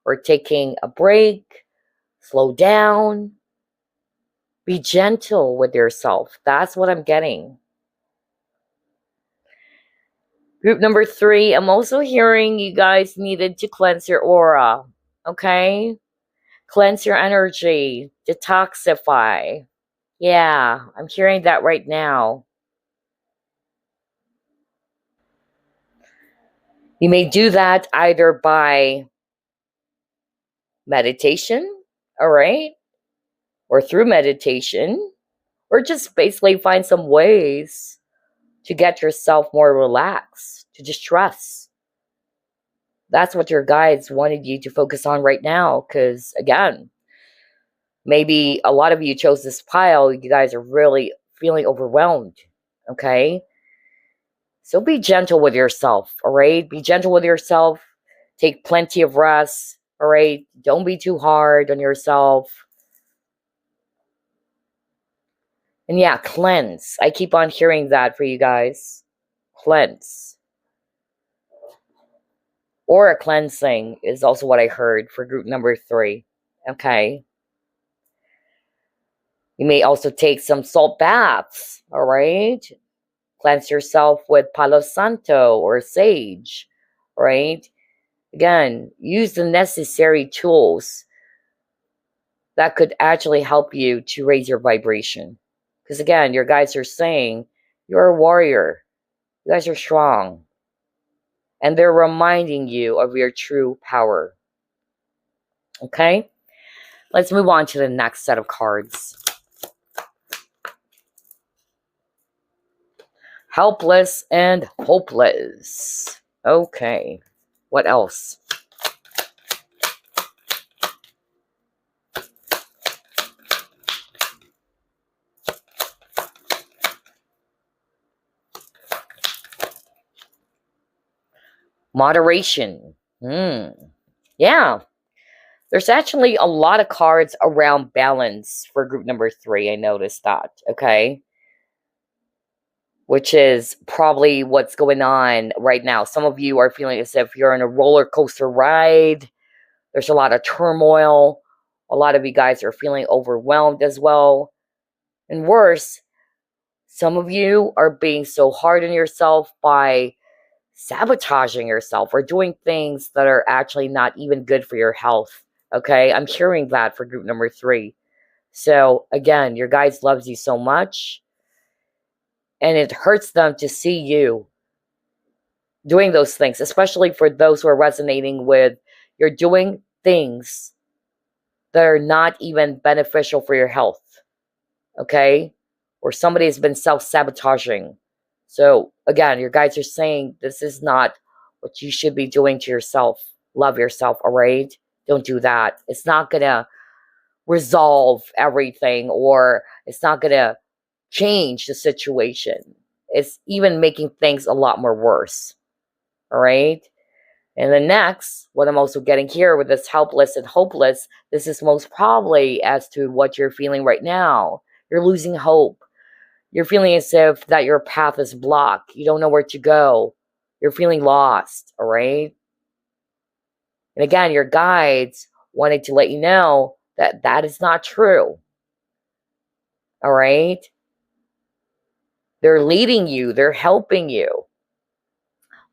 or taking a break, slow down, be gentle with yourself. That's what I'm getting. Group number 3, I'm also hearing you guys needed to cleanse your aura, okay? Cleanse your energy, detoxify. Yeah, I'm hearing that right now. You may do that either by meditation, all right? Or through meditation, or just basically find some ways to get yourself more relaxed, to distress. That's what your guides wanted you to focus on right now, because again, Maybe a lot of you chose this pile. You guys are really feeling overwhelmed. Okay? So be gentle with yourself. All right? Be gentle with yourself. Take plenty of rest. All right? Don't be too hard on yourself. And yeah, cleanse. I keep on hearing that for you guys. Cleanse. Or a cleansing is also what I heard for group number 3. Okay. You may also take some salt baths. All right. Cleanse yourself with Palo Santo or sage. Right. Again, use the necessary tools that could actually help you to raise your vibration. Because again, your guides are saying you're a warrior. You guys are strong. And they're reminding you of your true power. Okay? Let's move on to the next set of cards. Helpless and hopeless. Okay. What else? Moderation. Yeah. There's actually a lot of cards around balance for group number 3. I noticed that. Okay. Which is probably what's going on right now. Some of you are feeling as if you're in a roller coaster ride. There's a lot of turmoil. A lot of you guys are feeling overwhelmed as well. And worse, some of you are being so hard on yourself by sabotaging yourself or doing things that are actually not even good for your health. Okay, I'm hearing that for group number 3. So again, your guides loves you so much, and it hurts them to see you doing those things, especially for those who are resonating with you're doing things that are not even beneficial for your health. Okay, or somebody has been self-sabotaging. So again, your guides are saying this is not what you should be doing to yourself. Love yourself, all right? Don't do that. It's not going to resolve everything, or it's not going to change the situation. It's even making things a lot more worse, all right? And the next, what I'm also getting here with this helpless and hopeless, this is most probably as to what you're feeling right now. You're losing hope. You're feeling as if that your path is blocked. You don't know where to go. You're feeling lost, all right? And again, your guides wanted to let you know that that is not true, all right? They're leading you. They're helping you.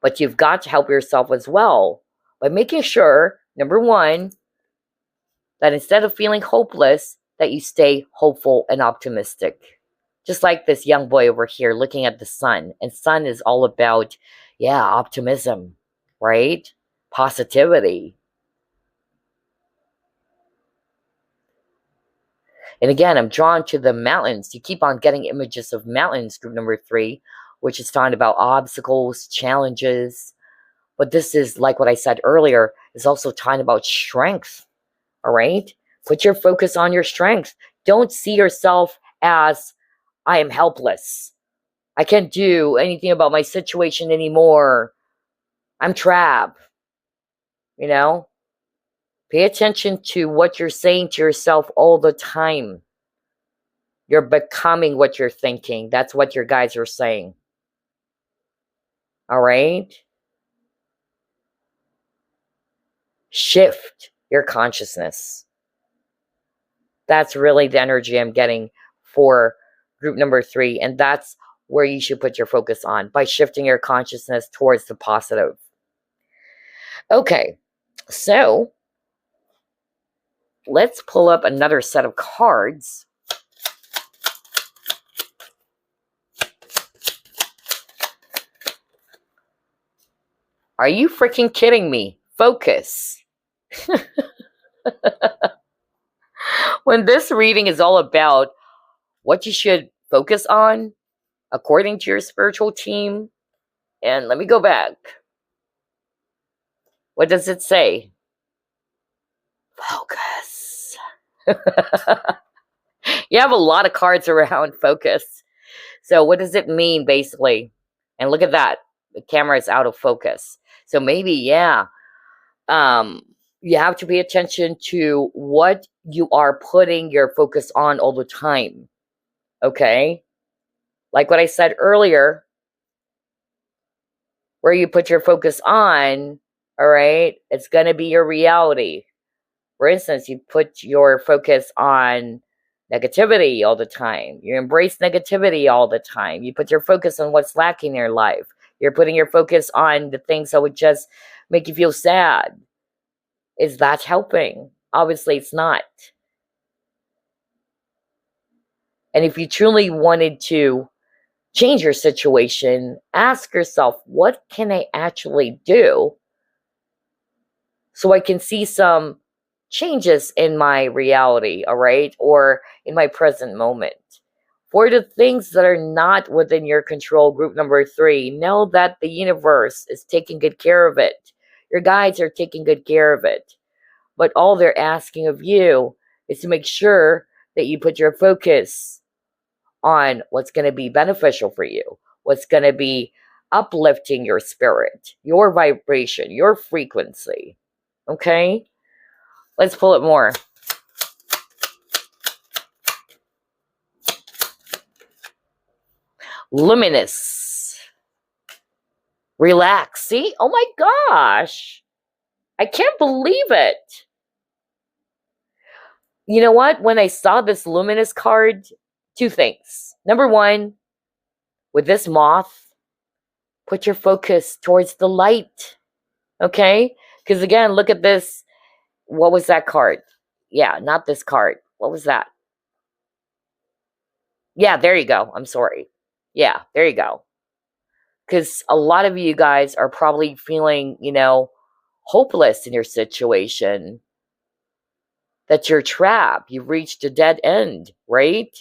But you've got to help yourself as well by making sure, number 1, that instead of feeling hopeless, that you stay hopeful and optimistic. Just like this young boy over here looking at the sun. And sun is all about, optimism, right? Positivity. And again, I'm drawn to the mountains. You keep on getting images of mountains, group number 3, which is talking about obstacles, challenges. But this is, like what I said earlier, is also talking about strength, all right? Put your focus on your strength. Don't see yourself as, I am helpless. I can't do anything about my situation anymore. I'm trapped. You know? Pay attention to what you're saying to yourself all the time. You're becoming what you're thinking. That's what your guides are saying. All right? Shift your consciousness. That's really the energy I'm getting for group number 3. And that's where you should put your focus on, by shifting your consciousness towards the positive. Okay, so let's pull up another set of cards. Are you freaking kidding me? Focus. When this reading is all about what you should focus on according to your spiritual team, and let me go back. What does it say? Focus. You have a lot of cards around focus. So what does it mean, basically? And look at that. The camera is out of focus. So maybe, yeah, you have to pay attention to what you are putting your focus on all the time. Okay? Like what I said earlier, where you put your focus on, all right, it's going to be your reality. For instance, you put your focus on negativity all the time. You embrace negativity all the time. You put your focus on what's lacking in your life. You're putting your focus on the things that would just make you feel sad. Is that helping? Obviously, it's not. And if you truly wanted to change your situation, ask yourself, what can I actually do so I can see some changes in my reality, all right, or in my present moment? For the things that are not within your control, group number 3, know that the universe is taking good care of it. Your guides are taking good care of it. But all they're asking of you is to make sure that you put your focus on what's going to be beneficial for you, what's going to be uplifting your spirit, your vibration, your frequency. Okay? Let's pull it more. Luminous. Relax. See? Oh my gosh. I can't believe it. You know what? When I saw this luminous card, 2 things. Number 1, with this moth, put your focus towards the light. Okay? Because again, look at this. What was that card? Yeah, not this card. What was that? Yeah, there you go. I'm sorry. Yeah, there you go. Because a lot of you guys are probably feeling, hopeless in your situation, that you're trapped. You've reached a dead end, right?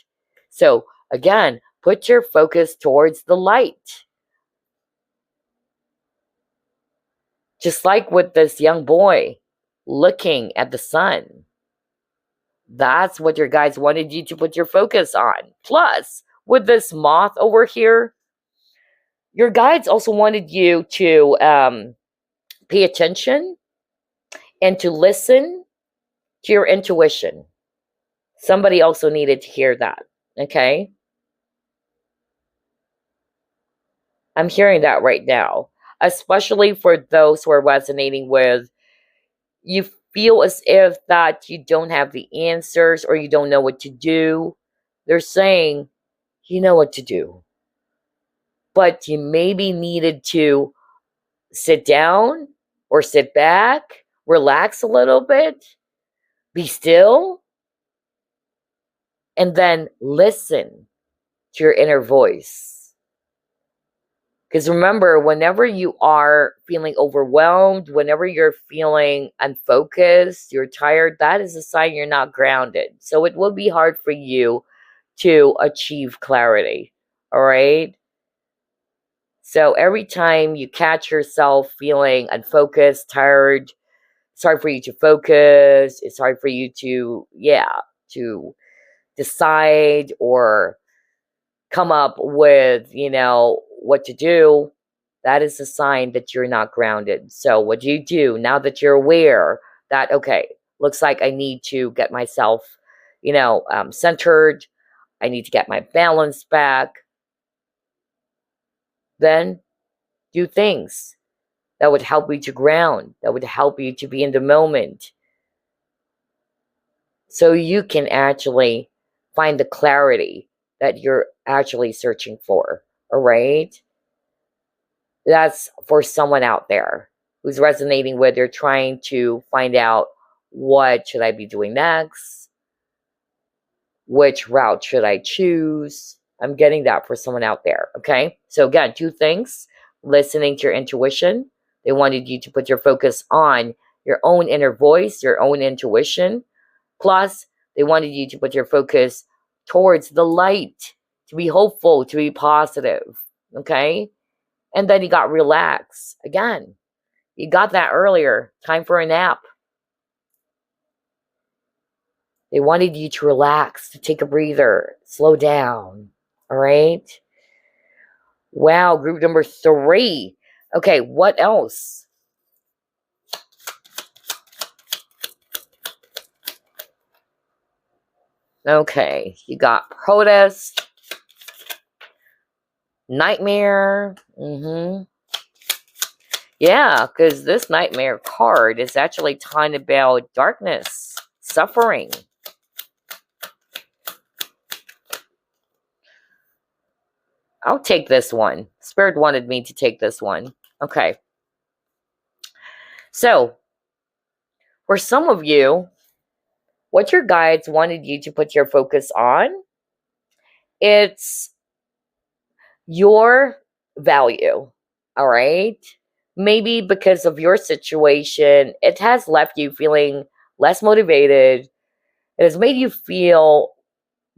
So again, put your focus towards the light. Just like with this young boy looking at the sun. That's what your guides wanted you to put your focus on. Plus, with this moth over here, your guides also wanted you to pay attention and to listen to your intuition. Somebody also needed to hear that, okay? I'm hearing that right now, especially for those who are resonating with, you feel as if that you don't have the answers or you don't know what to do. They're saying, you know what to do. But you maybe needed to sit down or sit back, relax a little bit, be still, and then listen to your inner voice. Because remember, whenever you are feeling overwhelmed, whenever you're feeling unfocused, you're tired, that is a sign you're not grounded. So it will be hard for you to achieve clarity. All right? So every time you catch yourself feeling unfocused, tired, it's hard for you to focus. It's hard for you to decide or come up with, what to do. That is a sign that you're not grounded. So what do you do now that you're aware that, okay, looks like I need to get myself, centered. I need to get my balance back. Then do things that would help you to ground, that would help you to be in the moment. So you can actually find the clarity that you're actually searching for. All right? That's for someone out there who's resonating with, they're trying to find out, what should I be doing next? Which route should I choose? I'm getting that for someone out there, okay? So again, 2 things. Listening to your intuition. They wanted you to put your focus on your own inner voice, your own intuition. Plus, they wanted you to put your focus towards the light, to be hopeful, to be positive, okay? And then you got relaxed. Again, you got that earlier. Time for a nap. They wanted you to relax, to take a breather, slow down. All right. Wow, group number 3. Okay, what else? Okay, you got protest, nightmare. Yeah, because this nightmare card is actually talking about darkness, suffering. I'll take this one. Spirit wanted me to take this one. Okay. So, for some of you, what your guides wanted you to put your focus on, it's your value. All right? Maybe because of your situation, it has left you feeling less motivated. It has made you feel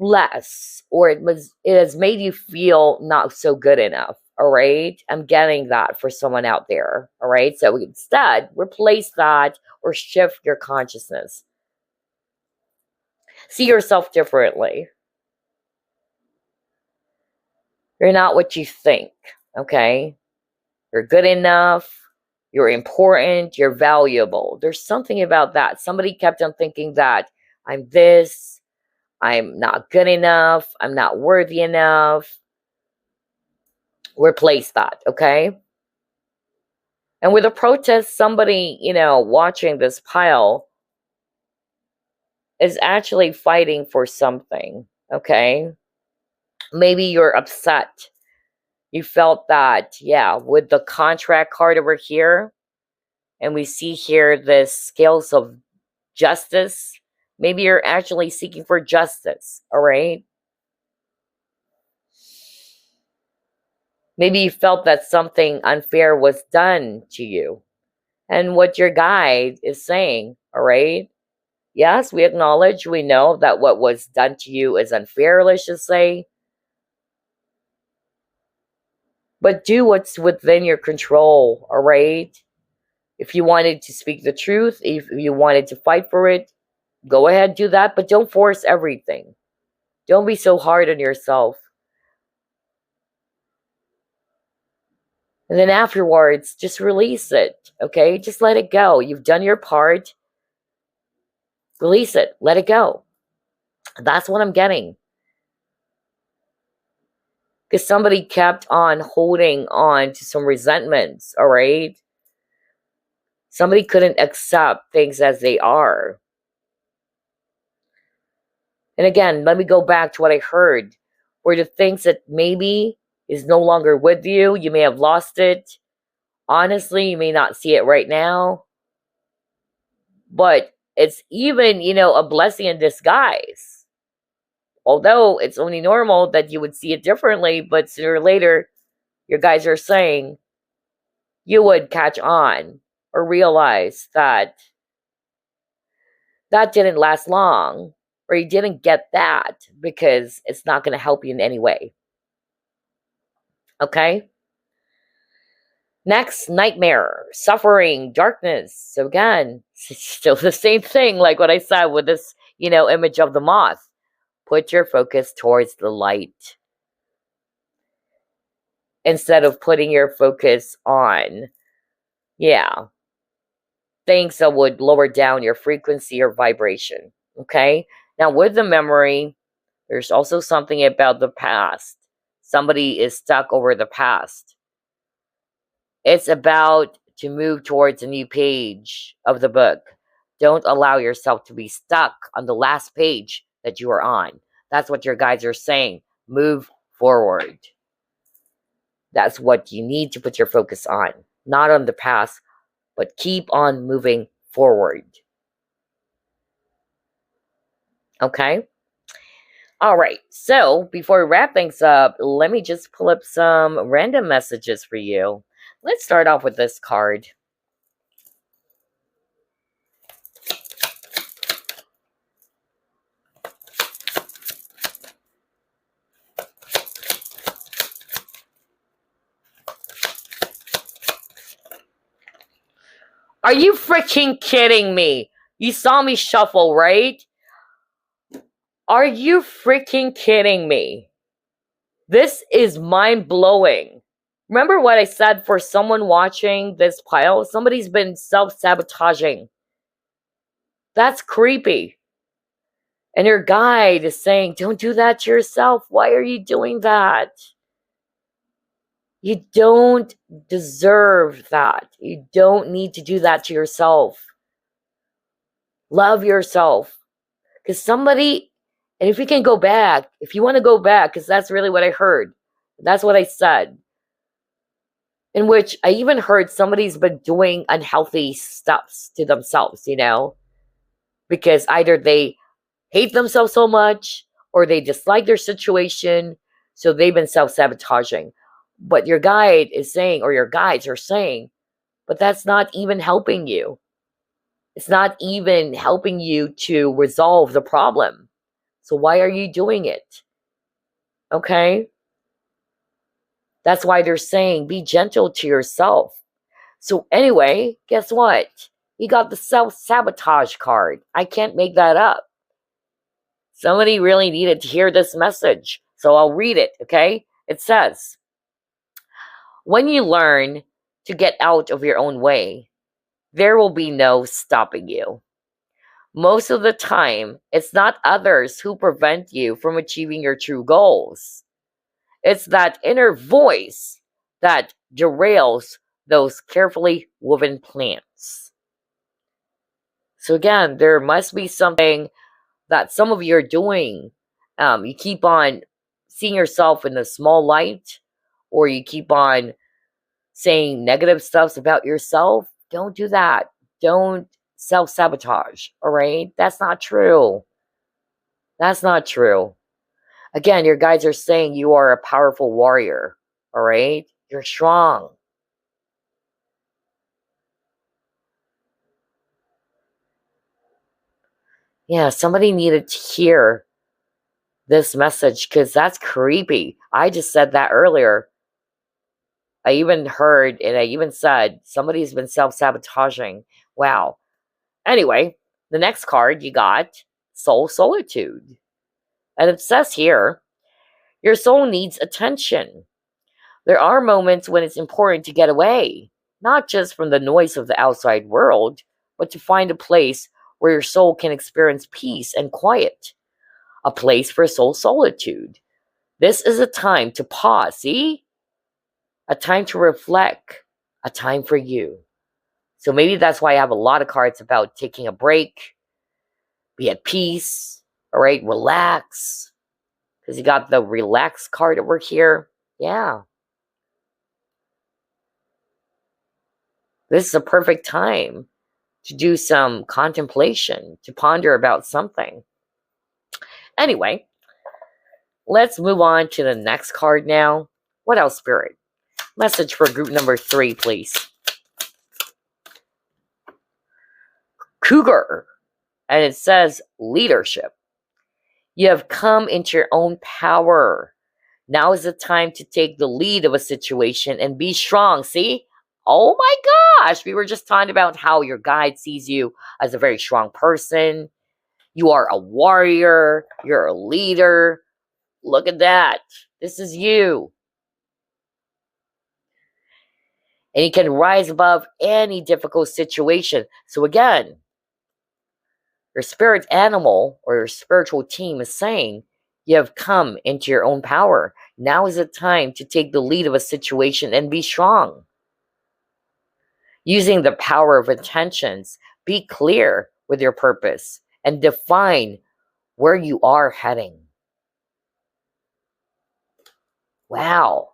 less, or it has made you feel not so good enough. All right, I'm getting that for someone out there. All right, so instead replace that or shift your consciousness. See yourself differently. You're not what you think. Okay, you're good enough, you're important, you're valuable. There's something about that. Somebody kept on thinking that I'm this, I'm not good enough, I'm not worthy enough. Replace that, okay? And with a protest, somebody, watching this pile is actually fighting for something, okay? Maybe you're upset. You felt that, yeah, with the contract card over here, and we see here the scales of justice. Maybe you're actually seeking for justice, all right? Maybe you felt that something unfair was done to you. And what your guide is saying, all right? Yes, we acknowledge, we know that what was done to you is unfair, let's just say. But do what's within your control, all right? If you wanted to speak the truth, if you wanted to fight for it, go ahead, do that, but don't force everything. Don't be so hard on yourself. And then afterwards, just release it, okay? Just let it go. You've done your part. Release it. Let it go. That's what I'm getting. Because somebody kept on holding on to some resentments, all right? Somebody couldn't accept things as they are. And again, let me go back to what I heard. Were the things that maybe is no longer with you, you may have lost it. Honestly, you may not see it right now. But it's even, a blessing in disguise. Although it's only normal that you would see it differently, but sooner or later, your guys are saying you would catch on or realize that that didn't last long, or you didn't get that because it's not going to help you in any way. Okay? Next, nightmare, suffering, darkness. So again, still the same thing like what I said with this, image of the moth. Put your focus towards the light instead of putting your focus on, things that would lower down your frequency or vibration. Okay? Now, with the memory, there's also something about the past. Somebody is stuck over the past. It's about to move towards a new page of the book. Don't allow yourself to be stuck on the last page that you are on. That's what your guides are saying. Move forward. That's what you need to put your focus on. Not on the past, but keep on moving forward. Okay? All right. So before we wrap things up, let me just pull up some random messages for you. Let's start off with this card. Are you freaking kidding me? You saw me shuffle, right? Are you freaking kidding me? This is mind-blowing. Remember what I said for someone watching this pile? Somebody's been self-sabotaging. That's creepy. And your guide is saying, don't do that to yourself. Why are you doing that? You don't deserve that. You don't need to do that to yourself. Love yourself. Because somebody, and if you can go back, if you want to go back, because that's really what I heard. That's what I said. In which I even heard somebody's been doing unhealthy stuff to themselves, because either they hate themselves so much or they dislike their situation, so they've been self-sabotaging. But your guide is saying, or your guides are saying, but that's not even helping you. It's not even helping you to resolve the problem. So why are you doing it? Okay? That's why they're saying be gentle to yourself. So anyway, guess what? You got the self-sabotage card. I can't make that up. Somebody really needed to hear this message. So I'll read it, okay? It says, when you learn to get out of your own way, there will be no stopping you. Most of the time, it's not others who prevent you from achieving your true goals. It's that inner voice that derails those carefully woven plans. So again, there must be something that some of you are doing. You keep on seeing yourself in a small light, or you keep on saying negative stuff about yourself. Don't do that. Don't self-sabotage, all right? That's not true. That's not true. Again, your guides are saying you are a powerful warrior, all right? You're strong. Yeah, somebody needed to hear this message because that's creepy. I just said that earlier. I even heard and I even said somebody's been self-sabotaging. Wow. Anyway, the next card you got, Soul Solitude. And it says here, your soul needs attention. There are moments when it's important to get away, not just from the noise of the outside world, but to find a place where your soul can experience peace and quiet. A place for soul solitude. This is a time to pause, see? A time to reflect, a time for you. So maybe that's why I have a lot of cards about taking a break, be at peace, all right, relax. Because you got the relax card over here. Yeah. This is a perfect time to do some contemplation, to ponder about something. Anyway, let's move on to the next card now. What else, Spirit? Message for group number 3, please. Cougar. And it says leadership. You have come into your own power. Now is the time to take the lead of a situation and be strong. See? Oh my gosh. We were just talking about how your guide sees you as a very strong person. You are a warrior. You're a leader. Look at that. This is you. And you can rise above any difficult situation. So again, your spirit animal or your spiritual team is saying, you have come into your own power. Now is the time to take the lead of a situation and be strong. Using the power of intentions, be clear with your purpose and define where you are heading. Wow.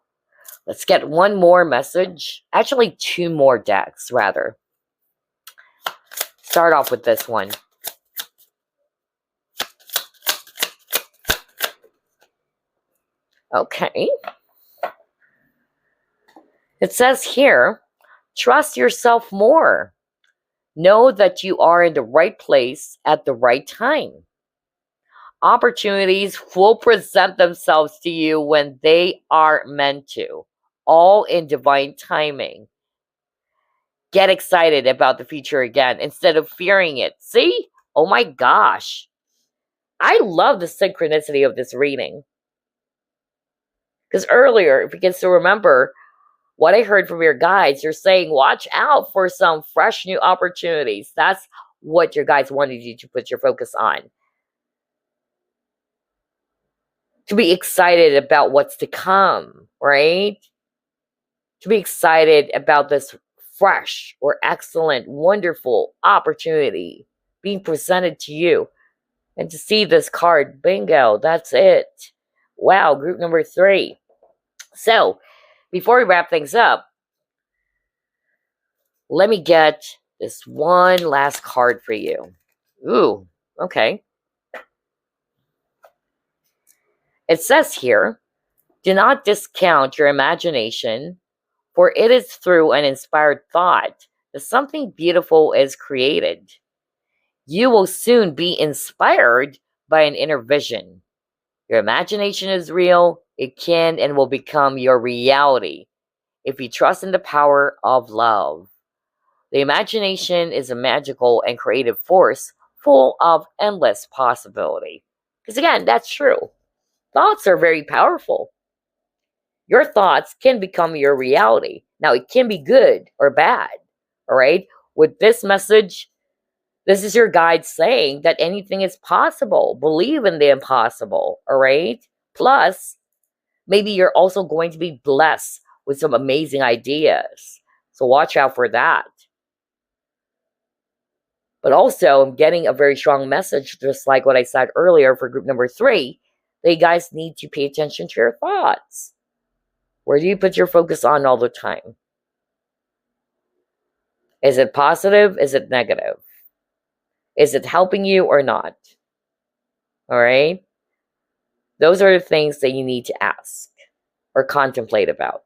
Let's get one more message. Actually, 2 more decks, rather. Start off with this one. Okay. It says here, trust yourself more. Know that you are in the right place at the right time. Opportunities will present themselves to you when they are meant to, all in divine timing. Get excited about the future again instead of fearing it. See? Oh my gosh. I love the synchronicity of this reading. Because earlier, if you can still remember, what I heard from your guides, you're saying, watch out for some fresh new opportunities. That's what your guides wanted you to put your focus on. To be excited about what's to come, right? To be excited about this fresh or excellent, wonderful opportunity being presented to you. And to see this card, bingo, that's it. Wow, group number 3. So, before we wrap things up, let me get this one last card for you. Ooh, okay. It says here, do not discount your imagination, for it is through an inspired thought that something beautiful is created. You will soon be inspired by an inner vision. Your imagination is real. It can and will become your reality if you trust in the power of love. The imagination is a magical and creative force full of endless possibility. Because again, that's true. Thoughts are very powerful. Your thoughts can become your reality. Now, it can be good or bad. All right? With this message, this is your guide saying that anything is possible. Believe in the impossible. All right? Plus, maybe you're also going to be blessed with some amazing ideas. So watch out for that. But also, I'm getting a very strong message, just like what I said earlier for group number 3, that you guys need to pay attention to your thoughts. Where do you put your focus on all the time? Is it positive? Is it negative? Is it helping you or not? All right? Those are the things that you need to ask or contemplate about.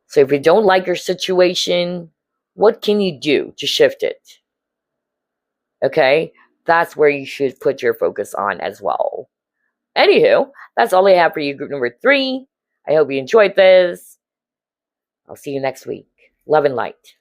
So if you don't like your situation, what can you do to shift it? Okay? That's where you should put your focus on as well. Anywho, that's all I have for you, group number 3. I hope you enjoyed this. I'll see you next week. Love and light.